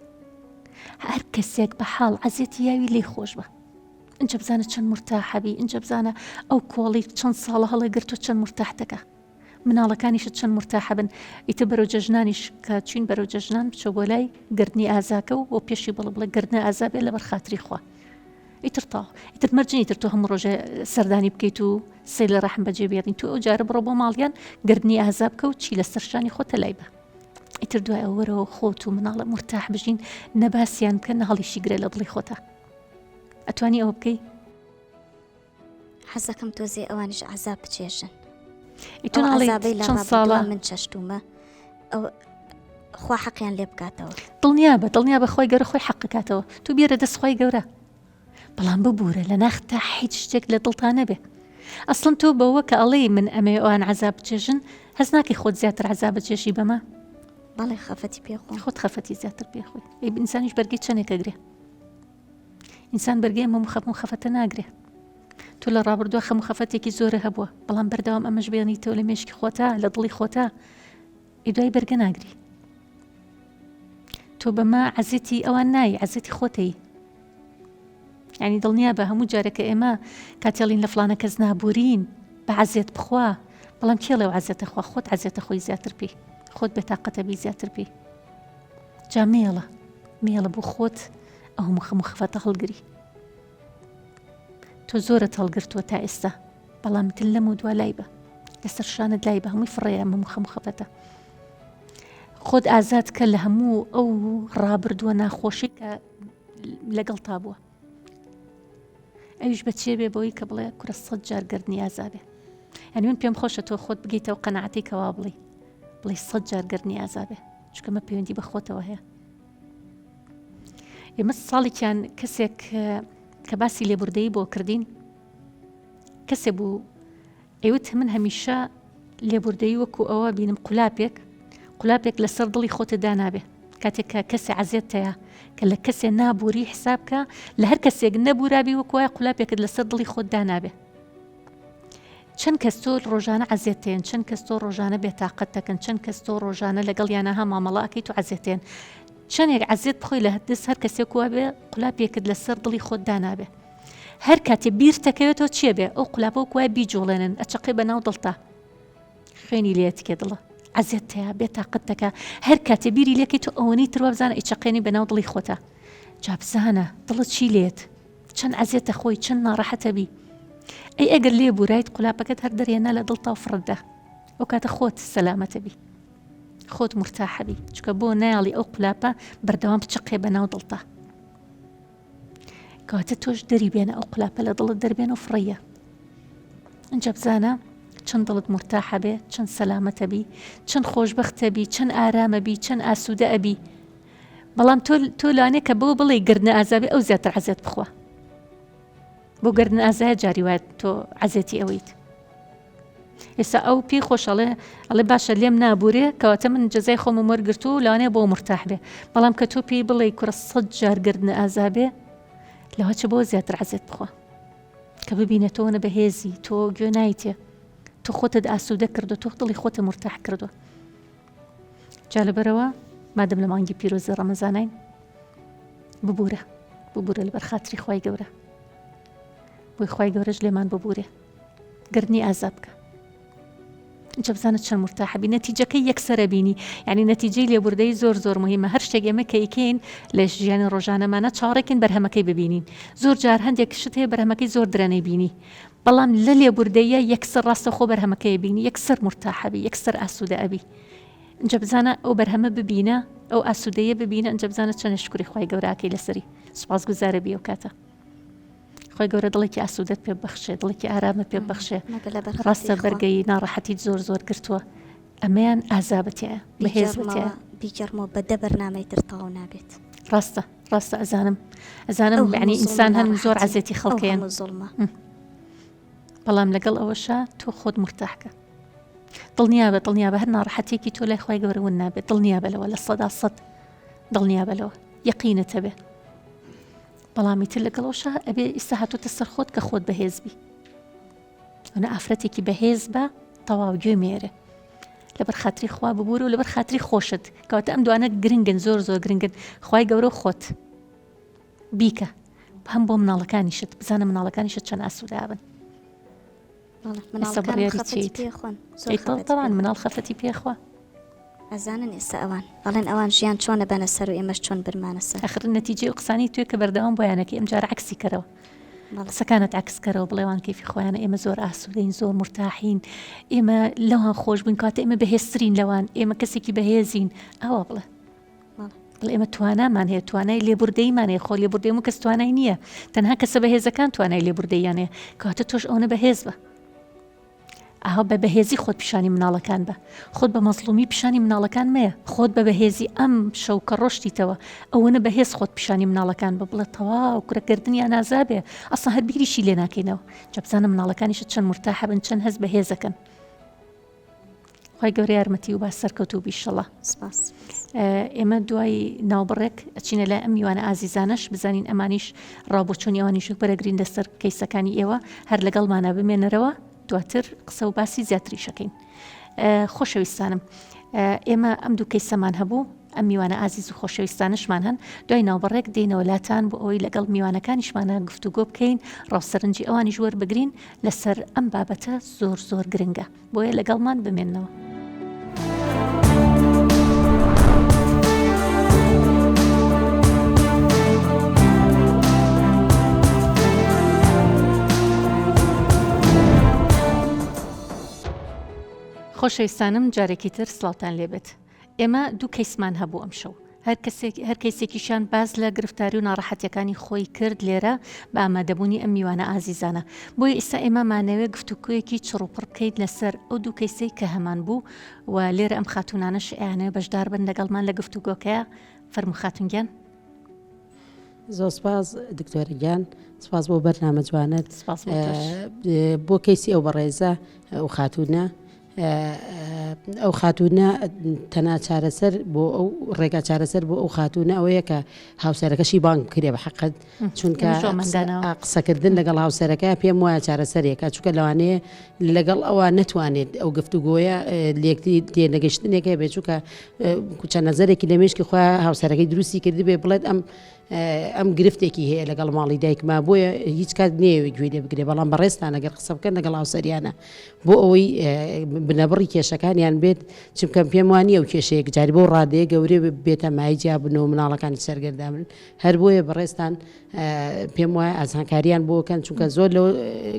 A: هەر کەسێک بە حاڵ عەزێتی یاوی لێ خۆش بە ئەنجە بزانە چەند مرتاحەبی ئەنجە بزانە ئەو کۆڵی چەند ساڵە هەڵی گرتو چەند مرتاح دەکە مناڵەکانیشت چەند مرتاحە بن ئیتر بەرەو جەژنانیش کە چین بەرەو جەژنان بچۆ بۆ لای گردنی ئازاکە و بۆ پێشی بڵێ گردنە ئازابێ لەبەر خاتری خوا ئیتر تاو ئیتر مەرجنی تر تۆ هەموو ڕۆژە سەردانی بکەیت و سێ لە ڕەحم بەجێ بێڵین تو ئەو جارە بڕۆ بۆ ماڵیان گردنی ئازاب بکە و چی لە سەرشانی خۆتە لای بە ئیتر دوای ئەوەرەوە خۆت و مناڵە مرتاح بژین نەباسییان کە نەهەڵیشی گرێ لە دڵی خۆتە ئەتوانی ئەوە بکەی
B: حەزەکەم تۆزێ ئەوانش عەزاب بچێژن
A: چەند ساڵە
B: من چەشتومە ئەو خوا حەقیان لێ بکاتەوە
A: دڵنیا بە خۆی گەورە خۆی حەقکاتەوە تو بیرە دەست خۆی گەورە بەڵام ببوورە لە ناختا هیچ شتێک لە دڵتانە بێ ئەسڵن تۆ بەوە کە ئەڵێ من ئەمێ ئەوان عەزاب بچێژن هەز ناکەی خۆت زیاتر عەزاب بچێشی بەمە
B: بەڵێ خەفەتی پێخۆم
A: خۆت خەفەتی زیاتر پێخۆی ئینسانیش بەرگی چەندێکە گرێ ئینسان بەرگی ئەمە خەفەتە ناگرێ تۆ لە ڕابردووە خەم و خەفەتێکی زۆرە هەبووە بەڵام بەردەوام ئەمەش بێنیتەوە لە مێشکی خۆتا لە دڵی خۆتا ئیدوای بەرگە ناگری تۆ بەمە عەزێتی ئەوان نایی عەزێتی خۆتەی یعنی دڵنیا بە هەموو جارێکە ئێمە کاتێڵین لە فلانە کەس نابورین بە عەزێت بخوا بەڵام کێڵێ و عەزێتە خوا خۆت عەزێتە خۆی زیاتر پێی خۆت بێتاقەتە بی زیاتر پێی جا مێڵە بۆ خۆت ئەو هەموو خەم و خەفەتە هەڵگری تۆ زۆرت هەڵگرتووە تا ئێستا بەڵام تل لەم و دوا لای بە لەسەر شانت لای بە هەمووی فڕێە هەموو خەم و خەفەتە خۆت ئازاد کە لە هەموو ئەو ڕابردووە ناخۆشی کە لەگەڵ تا بووە ئەویش بەچێ بێ بۆی کە بڵێ کورە 100 جار گردنی ئازابێ یعنی من پێم خۆشە تۆ خۆت بگەیتەوە قەناعەتی کەوا بڵێ 100 جار گردنی ئازابێ چکە مە پەیوەندی بە خۆتەوە هەیە ئێمە ساڵێکیان کەسێک کە باسی لێبوردەیی بۆ کردین کەسێ بوو ئەیوت من هەمیشە لێبوردەیی وەکو ئەوە بینم قولاپێک لەسەر دڵی خۆتە دانابێ کاتێک کە کەسێ عەزێتەیە کە لە کەسێ نابووری حسابکە لە هەر کەسێک نەبوورابی وەکوایە قولاپێکت لەسەر دڵی خۆت دانابێ چەند کەس تۆ ڕۆژانە عەزێتێن چەند کەس تۆ ڕۆژانە بێتاقەت دەکەن چەند کەس تۆ ڕۆژانە لەگەڵ یانەها مامەڵەکەی تو عەزێتێن چەندێک عەزێت بخۆی لە دەست هەر کەسێک وا بێ قولاپێکت لەسەر دڵی خۆت دانابێ هەر کاتێ بیر تەکەوێتەوە چێ بێ ئەو قولاپە وەکوای بیجوڵێنن ئەچەقی بەناو دڵتا خوێنی لێتکێ دڵە عەزێت هەیە بێتاقەت دەکە هەر کاتێ بیری لێکی تۆ ئەوەنی تر وابزانە ئیچەقێنی بەناو دڵی خۆتە جابزانە دڵت چی لێت چەند عزیێتە خۆی چەند ناڕەحەتە بی ئەی ئەگەر لێ بورایت قولاپەکەت هەر دەرێنا لە دڵتا و فڕدا ئەو کاتە خۆت سەلامەتە بی خۆت مرتاحە بی چکە بۆ نایڵی ئەو قولاپە بەردەوام بچقێ بەناو دڵتا کەواتە تۆش دەری بێنە ئەو قولاپە لە دڵت دەربێن و فڕیە ئەنجە بزانە چەند دڵت مرتاحە بێ چەند سەلامەتە بی چەند خۆشبەختە بی چەند ئارامە بی چەند ئاسوودە ئەبی بەڵام تۆ لانێ کە بۆ بڵێ گردنە ئازابێ ئەو زیاتر عەزێت بخوا بۆ گردن ئازایە جاری وایە تۆ عەزێتی ئەوەیت ئێستا ئەو پێی خۆشەڵێ ئەڵێ باشە لێم نابورێ کەواتە من جەزای خۆم وەرگرت و لەوانەیە بۆ مرتاح بێ بەڵام کە تۆ پێی بڵێ کوڕە 100 جار گردنە ئازابێ لەوە چ بۆ زیاتر عەزێت بخوا کە ببینێتەوە بەهێزی تۆ گوێ نایتێ تۆ خۆتت ئاسوودە کردو تۆ دڵی خۆتە مرتاح کردو جا لەبەرەوە مادەم لە مانگی پیرۆزی ڕەمەزانین ببورە لەبەر خاتری خوای گەورە بۆی خوای گەورەش لێمان ببورێ گردنی ئازاب بکە اینجا بزانت چەند مرتاحە بی نەتیجەکەی یەکسەرە بینی یعنی نەتیجەی لێبوردەی زۆر مهمە هەر شتێک ئێمە کە ئیکەین لە ژیانی ڕۆژانەمانە چاڕێکن بەرهەمەکەی ببینین زۆر جار هەندێک شت هەیە بەرهەمەکەی زۆر درەنەی بینی بەڵام لە لێبوردەیە یەکسەر ڕاستە خۆ بەرهەمەکەی بینی یەکسەر مرتاحە بی یەکسەر ئاسوودە ئەبی اینجا بزانە ئەو بەرهەمە ببینە ئەو ئاسوودەیە ببینە اینجا بزانە چەند شکری خوای گەوراکەی لەسەری سوپاسگوزارە بی ئەو کاتە خۆی گەورە دڵێکی ئاسوودەت پێ بەخشێ دڵێکی ئارامە پێ بەخشێ ڕاستە بەرگەی ناڕەحەتیت زۆر گرتووە ئەمەیان ئازابەتیە بەهێزبەتیە
B: بیجەڕمەوە بەدە بەرنامەی تر تەواو نابێت
A: ڕاستە ئەزانم یعنی ئینسان هەن زۆر عەزێتی خەڵکەیان بەڵام لەگەڵ ئەوەشە تۆ خۆت مرتاحکە دڵنیابە هەر ناڕەحەتێکی تۆ لای خوای گەورە ون نابێت دڵنیابە لەوە لە 100% دڵنیابە لەوە یەقینەتە بێ بەڵامی تر لەگەڵەوەشە ئەبێ ئیستا هاتوتە سەر خۆت کە خۆت بەهێز بی ئەنە ئافرەتێکی بەهێز بە تەواو گوێ مێرە لەبەر خاتری خوا ببوورە و لەبەر خاتری خۆشت کەواتە ئەم دوانە گرنگن زۆر گرنگن خوای گەورە خۆت بیکە هەم بۆ مناڵەکانیشت بزانە مناڵەکانیشت چەند ئاسوودابن طبعا مناڵ خەفەتی پێخوا
B: ئەزانن ئێستا بەڵێن ئەوان ژیان چۆنە بەنە سەر و ئێمەش چۆن برمانە سەر
A: ئەخر نەتیجەی قسانی توێ کە بەردەوام بۆیانەکە ئەم جارە عەکسی کەرەوە قسەکانت عەکسکەرەوە بڵێوان کەیفی خۆیانە ئێمە زۆر ئاسوودەین زۆر مرتاحین ئێمە لەوان خۆش بووین کاتە ئێمە بەهێزترین لەوان ئێمە کەسێکی بەهێزین ئەوە بڵێ ئێمە توانامان هەیە توانای لێبوردەیمان هەیە خۆ لێبوردەی و کەس توانای نییە تەنها کەسە بەهێزەکان توانای لێبوردەیان هەیە کەواتە تۆش ئەوە بەهێز بە ئاها بە بەهێزی خۆت پیشانی مناڵەکان بە خۆت بە مەزڵومی پیشانی مناڵەکان مەیە خۆت بە بەهێزی ئەم شەو کە ڕۆشتیتەوە ئەوەنە بەهێز خۆت پیشانی مناڵەکان بە بڵێ تەواو کوڕەکردنیان نازابێ ئەسڵ هەر بیریشی لێ ناکەینەوە جا بزانە مناڵەکانیشت چەند مرتاحە بن چەند هەست بەهێزەکەن خوای گەورە یارمەتی و با سەرکەوتوو بیشەڵە ئێمە دوای ناوبڕێک ئەچینە لای ئەم میوانە ئازیزانەش بزانین ئەمانیش ڕابۆچوونی ئەوانیش بەرەگرین لەسەر کەیسەکانی ئێوە هەر لەگەڵمانە بمێنەرەوە دواتر قسە و باسی زیاتری شەکەین خۆشەویستانم ئێمە ئەم دوو کەیسەمان هەبوو ئەم میوانە ئازیز و خۆشەویستانشمان هەن دوای ناوبڕێک دێنەوە لاتان بۆ ئەوەی لەگەڵ میوانەکانیشمانە گفتوگۆ بکەین ڕاوسەرنجی ئەوانیش وەربگرین لەسەر ئەم بابەتە زۆر گرنگە بۆیە لەگەڵمان بمێنەوە خۆشەویستانم جارێکی تر سڵاوتان لێبێت ئێمە دوو کەیسمان هەبوو ئەم شەو هەر کەیسێکیشان باز لە گرفتاری و ناڕەحەتیەکانی خۆی کرد لێرە بە ئامادەبوونی ئەم میوانە ئازیزانە بۆیە ئێستا ئێمە مانەوێت گفتوگۆیەکی چڕوپڕ بکەیت لەسەر ئەو دوو کەیسەی کە هەمان بوو و لێرە ئەم خاتونانەش ئەیانەوێت بەشدار بن لەگەڵمان لە گفتوگۆکەیە فەرموو خاتونگیان
C: زۆر سپاس دکتۆرگیان سپاس بۆ بەرنامە جوانت بۆ کەیسی ئەو بەڕێزە ئەو خاتونە ئەو خاتونە تەنا چارەسەر بۆ ئەو ڕێگا چارەسەر بۆ ئەو خاتونە ئەوەیە کە هاوسەرەکەشی بانگ کرێ بە حەقت چونکە قسەکردن لەگەڵ هاوسەرەکە پێم وایە چارەسەرێکە چونکە لەوانەیە لەگەڵ ئەوە نەتوانێت ئەو گفتوگۆیە لێکتی تێنەگەشتنێکە بێ چونکە کوچە نەزەرێکی لە مێشکی خۆیان هاوسەرەکەی دروستی کردی بێ بڵێت ئەم ئەم گرفتێکی هەیە لەگەڵ ماڵی دایکما بۆیە هیچ کات نێوێ گوێ لێ بگرێ بەڵام بەڕێستان ئەگەر قسە بکەن لەگەڵ هاوسەریانە بۆ ئەوەی بنەبڕی کێشەکانیان بێت چونکەم پێم وانیە و کێشەیەک جاری بۆ ڕادەیە گەورێ بێتە مایجیا بنەوە مناڵەکانی سەرگەردامن هەر بۆیە بەڕێستان پێم وایە ئازانکاریان بۆکەن چونکە زۆر لەوە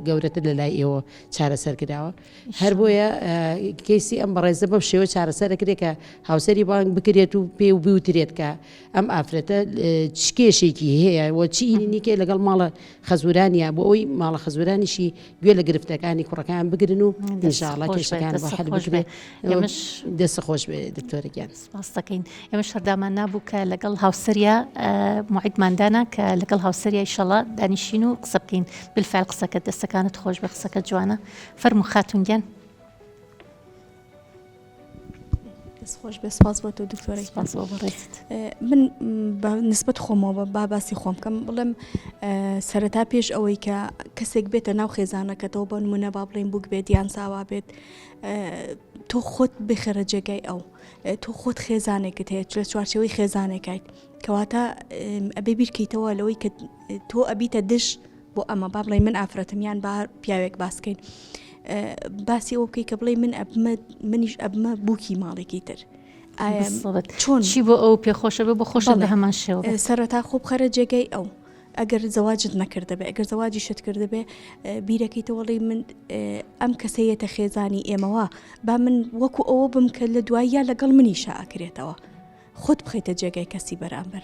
C: گەورەتر لە لای ئێوە چارەسەرکراوە هەر بۆیە کەیسی ئەم بەڕێزە بەم شێوە چارەسەرەکرێت کە هاوسەری بانگ بکرێت و پێ و بیوترێت کە ئەم ئافرەتە کێشێکی هەیە وە چی نیکە لەگەڵ ماڵە خەزورانیە بۆ ئەوی ماڵە خەزورانیشی گوێ لە گرفتەکانی کوڕەکان بگرن و ئینشاءڵڵا کێشەکان بۆ حەل بکرێت دەست خۆش بێ دکتۆرەگیان
A: سپاس دەکەین ئێمە شەردامان نابوو کە لەگەڵ هاوسەریا موعیدماندانە کە لەگەڵ هاوسەریا ئینشاءڵڵا دانیشین و قسە بکەین بالفعل قسەکە دەستەکانت خۆش بە قسەکە جوانە فەرموو خاتونگیان
D: خۆش بێ سپاس بۆ تۆ دکتۆرێک من نسبەت خۆمەوە با باسی خۆم بکەم بڵێم سەرەتا پێش ئەوەی کە کەسێک بێتە ناو خێزانەکەتەوە بە نمونە با بڵێن بووک بێت یان ساوا بێت تۆ خۆت بخێرە جێگای ئەو تۆ خۆت خێزانێکت هەیە لە چوارچەوەی خێزانێکیت کەواتە ئەبێ بیرکەیتەوە لەوەی کە تۆ ئەبیتە دش بۆ ئەمە با بڵێ من ئافرەتم یان با پیاوێک باسکەین باسی ئەو بکەی کە بڵێ منیش ئەبمە بووکی ماڵێکی تر
A: چۆن چی بۆ ئەو پێخۆشە بێ بۆ خۆشە بە هەمان شێوە
D: سەرەتا خۆ بخەرە جێگەی ئەو ئەگەر زەواجت نەکردە بێ ئەگەر زەواجی شت کردە بێ بیرەکەیتەوەڵی من ئەم کەسەیەتە خێزانی ئێمەوە با من وەکو ئەوە بم کە لە دواییە لەگەڵ منی شاکرێتەوە خۆت بخەیتە جێگەی کەسی بەرامبەر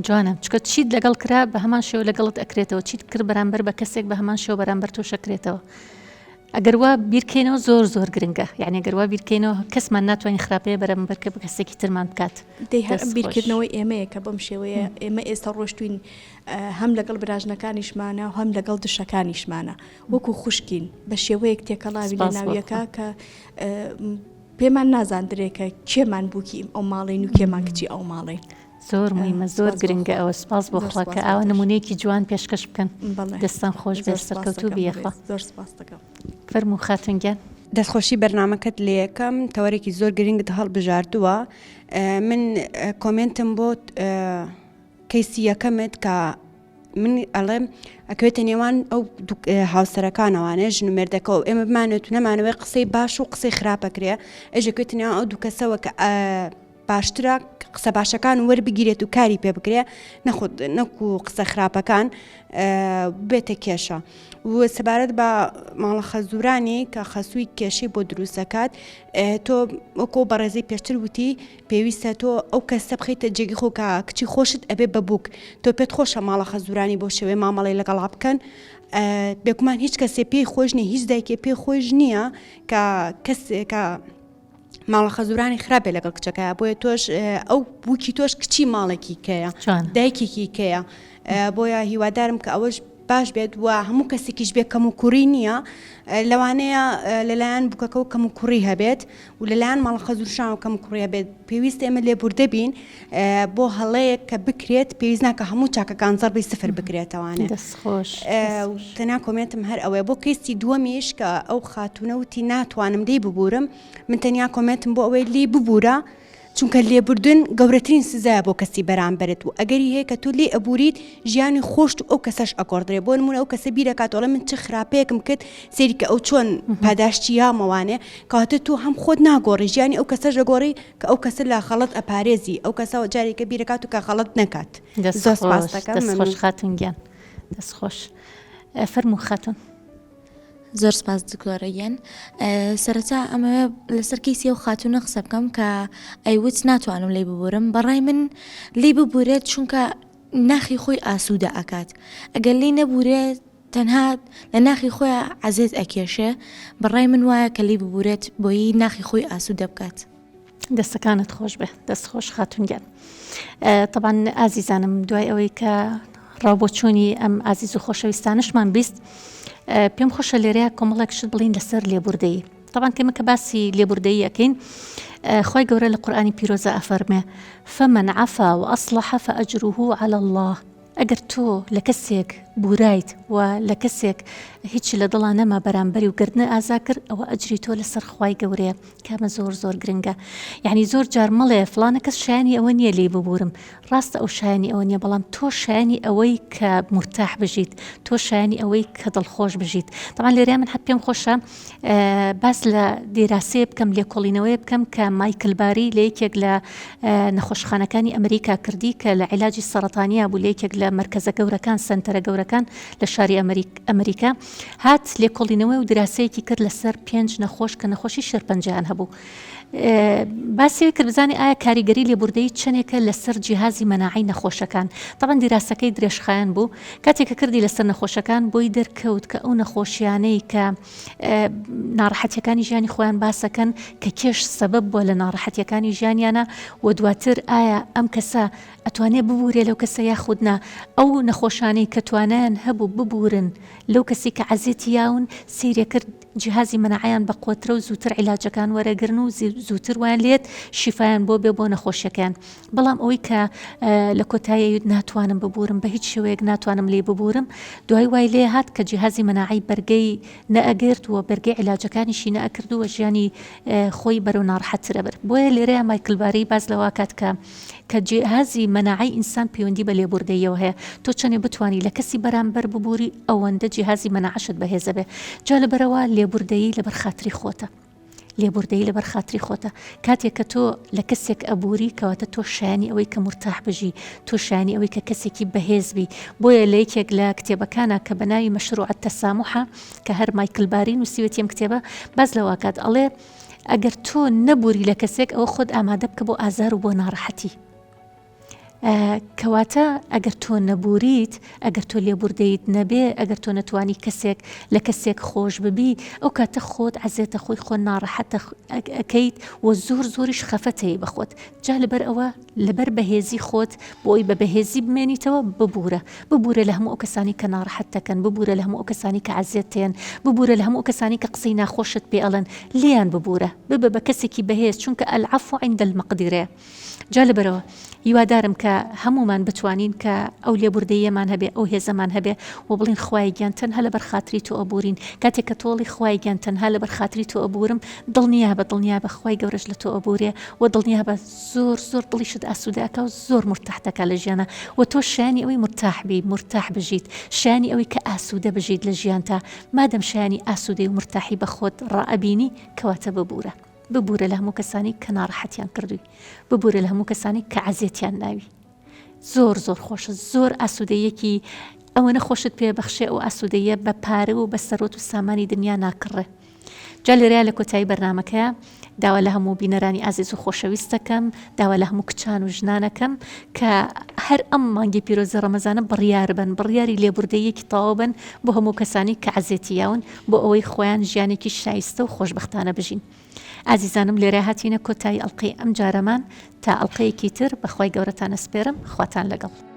A: جوانم چکە چیت لەگەڵ کرا بە هەمان شێوە لەگەڵت ئەکرێتەوە چیت کرد بەرامبەر بە کەسێک بە هەمان شێوە بەرامبەر تۆ شەکرێتەوە ئەگەر وا بیرکەینەوە زۆر گرنگە یعنی ئەگەر وا بیرکەینەوە کەسمان ناتوانین خراپەیە بەرامبەر کە بە کەسێکی ترمان بکات
D: بیرکردنەوەی ئێمەیە کە بەم شێوەیە ئێمە ئێستا ڕۆشتوین هەم لەگەڵ براژنەکانیشمانە و هەم لەگەڵ دشەکانیشمانە وەکو خوشکین بە شێوەیەک تێکەڵاوی لە ناویەکە کە پێمان نازاندرێکە کێمان بووکی ئەو ماڵین و کێمان کچی ئەو ماڵین
A: زۆر مهمە زۆر گرنگە ئەوە سپاس بۆ خوا کە ئەوە نمونەیەکی جوان پێشکەش بکەن دەستان خۆش بێ سەرکەوتوو بێخوا
D: زۆر سپاس دەکەم
A: فەرموو خاتونگیان
E: دەستخۆشی بەرنامەکەت لێ یەکەم تەوەرێکی زۆر گرنگت هەڵبژاردووە من کۆمنتم بۆ کەیسی یەکەمت کە من ئەڵێم ئەکەوێتە نێوان ئەو هاوسەرەکانەوانێ ژن و مێردەکە و ئێمە بمانێت و نەمانەوەی قسەی باش و قسەی خراپەکرێ ئەژەکەوێتە نێوان ئەو دوو کەسەوە کە باشترە قسە باشەکان وەربگیرێت و کاری پێ بکرێ نەکو قسە خراپەکان بێتە کێشە و سەبارەت بە ماڵە خەزورانی کە خەسووی کێشەی بۆ دروستەکات تۆ وەکۆ بەڕێزەی پێشتر وتی پێویستە تۆ ئەو کەسە بخەیتە جێگی خۆ کە کچی خۆشت ئەبێ بەبووک تۆ پێت خۆشە ماڵە خەزورانی بۆ شێوەی مامەڵی لەگەڵا بکەن بێگومان هیچ کەسێ پێی خۆش نییە هیچ دایکێ پێی خۆش نییە کە کەسێکە ماڵە خەزورانی خراپێ لەگەڵ کچەکە بۆیە تۆش ئەو بووکی تۆش کچی ماڵێکی کەیە دایکێکی کەیە بۆیە هیوادارم کە ئەوەش باش بێت وە هەموو کەسێکیش بێت کەم و کوڕی نییە لەوانەیە لەلایەن بووکەکە و کەم و کوڕی هەبێت و لەلایەن ماڵە خەزورشان و کەم و کوڕی هەبێت پێویست ئێمە لێبوردە بین بۆ هەڵەیەک کە بکرێت پێویست ناکە هەموو چاکەکان زەربەی سفر بکرێتەوانێت تەنیا کۆمنتم هەر ئەوەیە بۆ کەیسی دووەمیش کە ئەو خاتونەوتی ناتوانم لێی ببورم من تەنیا کۆمنتم بۆ ئەوەی لێ ببوورە چونکە لێبوردن گەورەترین سزایە بۆ کەسی بەرامبەرت و ئەگەری هەیە کە تۆ لێ ئەبووریت ژیانی خۆشت و ئەو کەسەش ئەگۆڕدرێ بۆ نمونە ئەو کەسە بیرەکاتەوەڵە من چه خراپەیەکم کرد سێری کە ئەو چۆن پاداشتی یامەوانێ کەواتە تۆ هەم خۆت ناگۆڕی ژیانی ئەو کەسەش ئەگۆڕی کە ئەو کەسە لە خەڵەت ئەپارێزی ئەو کەسەوە جارێکە بیرەکات و کە خەڵەت نەکات
A: زۆر سپاس دەکەم دەستخۆش خاتونگیان دەستخۆش فەرموو خاتون
F: زۆر سپاس دکتۆرەگیان سەرەتا ئەمە لەسەر کەیسی ئەو خاتونە قسە بکەم کە ئەیوت ناتوانم لێ ببورم بەڕای من لێ ببورێت چونکە ناخی خۆی ئاسوودە ئەکات ئەگەر لێ نەبورێت تەنها لە ناخی خۆی عەزیز ئەکێشێ بەڕای من وایە کە لێ ببورێت بۆی ناخی خۆی ئاسوودە بکات
A: دەستەکانت خۆش بێ دەست خۆش خاتونگیان طبعا ئازیزانم دوای ئەوەی کە ڕاوبۆچوونی ئەم ئازیز و خۆشەویستانشمان بیست پێم خۆشە لێرەیە کۆمەڵێکشت بڵین لەسەر لێبوردەیی طبعا کەمە کە باسی لێبوردەیی ئەکەین خۆی گەورە لە قورئانی پیرۆزە ئەفەرمێ فمن عفا وأصلح فأجره على الله ئەگەر تۆ لە کەسێک بورایت و لە کەسێک هیچی لە دڵان نەما بەرامبەری و گردنە ئازا کرد ئەوە ئەجری تۆ لەسەر خوای گەورەیە کامە زۆر زۆر گرنگە. یعنی زۆر جار مەڵێ فڵانە کەس شایانی ئەوە نییە لێ ببورم، ڕاستە ئەو شایانی ئەوە نییە، بەڵام تۆ شایانی ئەوەی کە مرتاح بژیت، تۆ شایانی ئەوەی کە دڵخۆش بژیت. طبعا لێرە من حەت پێم خۆشە باس لە دیراسێ بکەم لێکۆڵینەوەی بکەم کە مایکل باری لە یەکێک لە نەخۆشخانەکانی ئەمریکا کردی کە لە عیلاجی سەرەتانیا بوو لە یەکێک لە مەرکەزە گەورەکان سنتەرە گەورەکان لە شاری ئەمریکا هات لێکۆڵینەوەی و دراسەیەکی کرد لەسەر 5 نەخۆش کە نەخۆشی شێرپەنجەیان هەبوو. باسی کرد بزانێ ئایا کاریگەری لێبوردەیی چەندێکە لەسەر جیهازی مەناعی نەخۆشەکان. طبعا دیراسەکەی درێژخایەن بوو، کاتێککە کردی لەسەر نەخۆشەکان بۆی دەرکەوت کە ئەو نەخۆشیانەی کە ناڕەحەتیەکانی ژیانی خۆیان باسەکەن کە کێش سەبەب بووە لە ناڕەحەتیەکانی ژیانیانە و دواتر ئایا ئەم کەسە ئەتوانێت ببورێ لەو کەسە یاخودنا ئەو نەخۆشانەی کە توانیان هەبوو ببورن لەو کەسی کە عەزیەتی یاون سیرێ کرد جیهازی مەناعیان بە قوترە و زووتر عیلاجەکان وەرەگرن و زووتر وان لێت شیفایان بۆ بێ بۆ نەخۆشیەکان. بەڵام ئەوەی کە لە کۆتایی ناتوانم ببورم بە هیچ شێوەیەک ناتوانم لێ ببورم دوای وای لێ هات کە جیهازی مەناعی بەرگەی نەئەگرت و بەرگەی عیلاجەکانیشی نەئەکرد و ژیانی خۆی بەرەو ناڕەحەتترە بەر. بۆیە لێرەیە مایکل باری باز لەوا کات کە جیهازی مەناعی ئینسان پەیوەندی بە لێبوردەیەوە هەیە. تۆ چەندێ بتوانی لە کەسی بەرامبەر ببووری ئەوەندە جیهازی مەناعەشت بەهێزە بێ. جا لەبەرەوە لێبوردەیی لەبەر خاتری خۆتە. لێبوردەیی لەبەر خاتری خۆتە. کاتێک کە تۆ لە کەسێک ئەبووری کەواتە تۆ شایانی ئەوەی کە مرتاح بژی، تۆ شایانی ئەوەی کە کەسێکی بەهێز بی. بۆیە لە یەکێک لە کتێبەکانە کە بە ناوی مەشروع التەساموحە کە هەر مایکل باری نووسیوێتی ئەم کتێبە باز لەوا کات ئەڵێ ئەگەر تۆ نەبووری لە کەسێک ئەوە خۆت ئامادە بکە بۆ ئازار و بۆ ناڕەحەتی. کەواتە ئەگەر تۆ نەبووریت، ئەگەر تۆ لێبوردەیت نەبێ، ئەگەر تۆ نەتوانی کەسێک لە کەسێک خۆش ببی ئەو کاتە خۆت عەزێتە خۆی خۆ ناڕەحەتە ئەەکەیت و زۆر زۆریش خەفەتەیە بەخۆت. جا لەبەر ئەوە لەبەر بەهێزی خۆت بۆی بە بەهێزی بمێنیتەوە ببورە لە هەموو ئەو کەسانی کە ناڕەحەت دەکەن، ببورە لە هەموو ئەو کەسانی کە عەزیەتێن، ببورە لە هەموو ئەو کەسانی کە قسەی ناخۆشت پێ ئەڵەن لیان ببورە بە کەسێکی بەهێز چونکە العفو عند المقدرة. جا لەبەرەوە هیوادارم کە هەمومان بتوانین کە ئەو لێبوردەیەمان هەبێ ئەو هێزەمان هەبێ و بڵین خوای گیان تەنها لەبەر خاتری تۆ ئەبورین. کاتێک کە تۆڵی خوای گیان تەنها لەبەر خاتری تۆ ئەبورم دڵنیا بە خوای گەورەش لە تۆ ئەبورێ و دڵنیا بە زۆر زۆر دڵیشت ئاسوودەکە و زۆر مرتاح دەکا لە ژیانە و تۆ شایانی ئەوەی مرتاح بژیت، شایانی ئەوەی کە ئاسوودە بژیت لە ژیان تا مادەم شایانی ئاسوودەی و مرتاحی بە خۆت ڕائەبینی کەواتە ببورە لە هەموو کەسانی کە ناڕەحەتیان کردووی، ببورە لە هەموو کەسانی کە عەزیەتیان ناوی. زۆر زۆر خۆشە، زۆر ئاسوودەیەکی ئەوە نەخۆشت پێ بەخشێ ئەو ئاسوودەیە بە پارە و بە سەرۆت و سامانی دنیا ناکڕێ. جا لێرەیە لە کۆتایی بەرنامەکەیە داوا لە هەموو بینەرانی ئازیز و خۆشەویستەکەم، داوا لە هەموو کچان و ژنانەکەم کە هەر ئەم مانگی پیرۆزی ڕەمەزانە بڕیاری لێبوردەیەکی تەواو بن بۆ هەموو کەسانی کە عەزیەتی یاون بۆ ئەوەی خۆیان ژیانێکی شایستە و خۆشبەختانە بژین. ئازیزانم لێرە هاتینە کۆتایی ئەڵقەی ئەم جارەمان تا ئەڵقەیەکی تر بەخوای گەورەتان ئەسپێرم. خواتان لەگەڵ.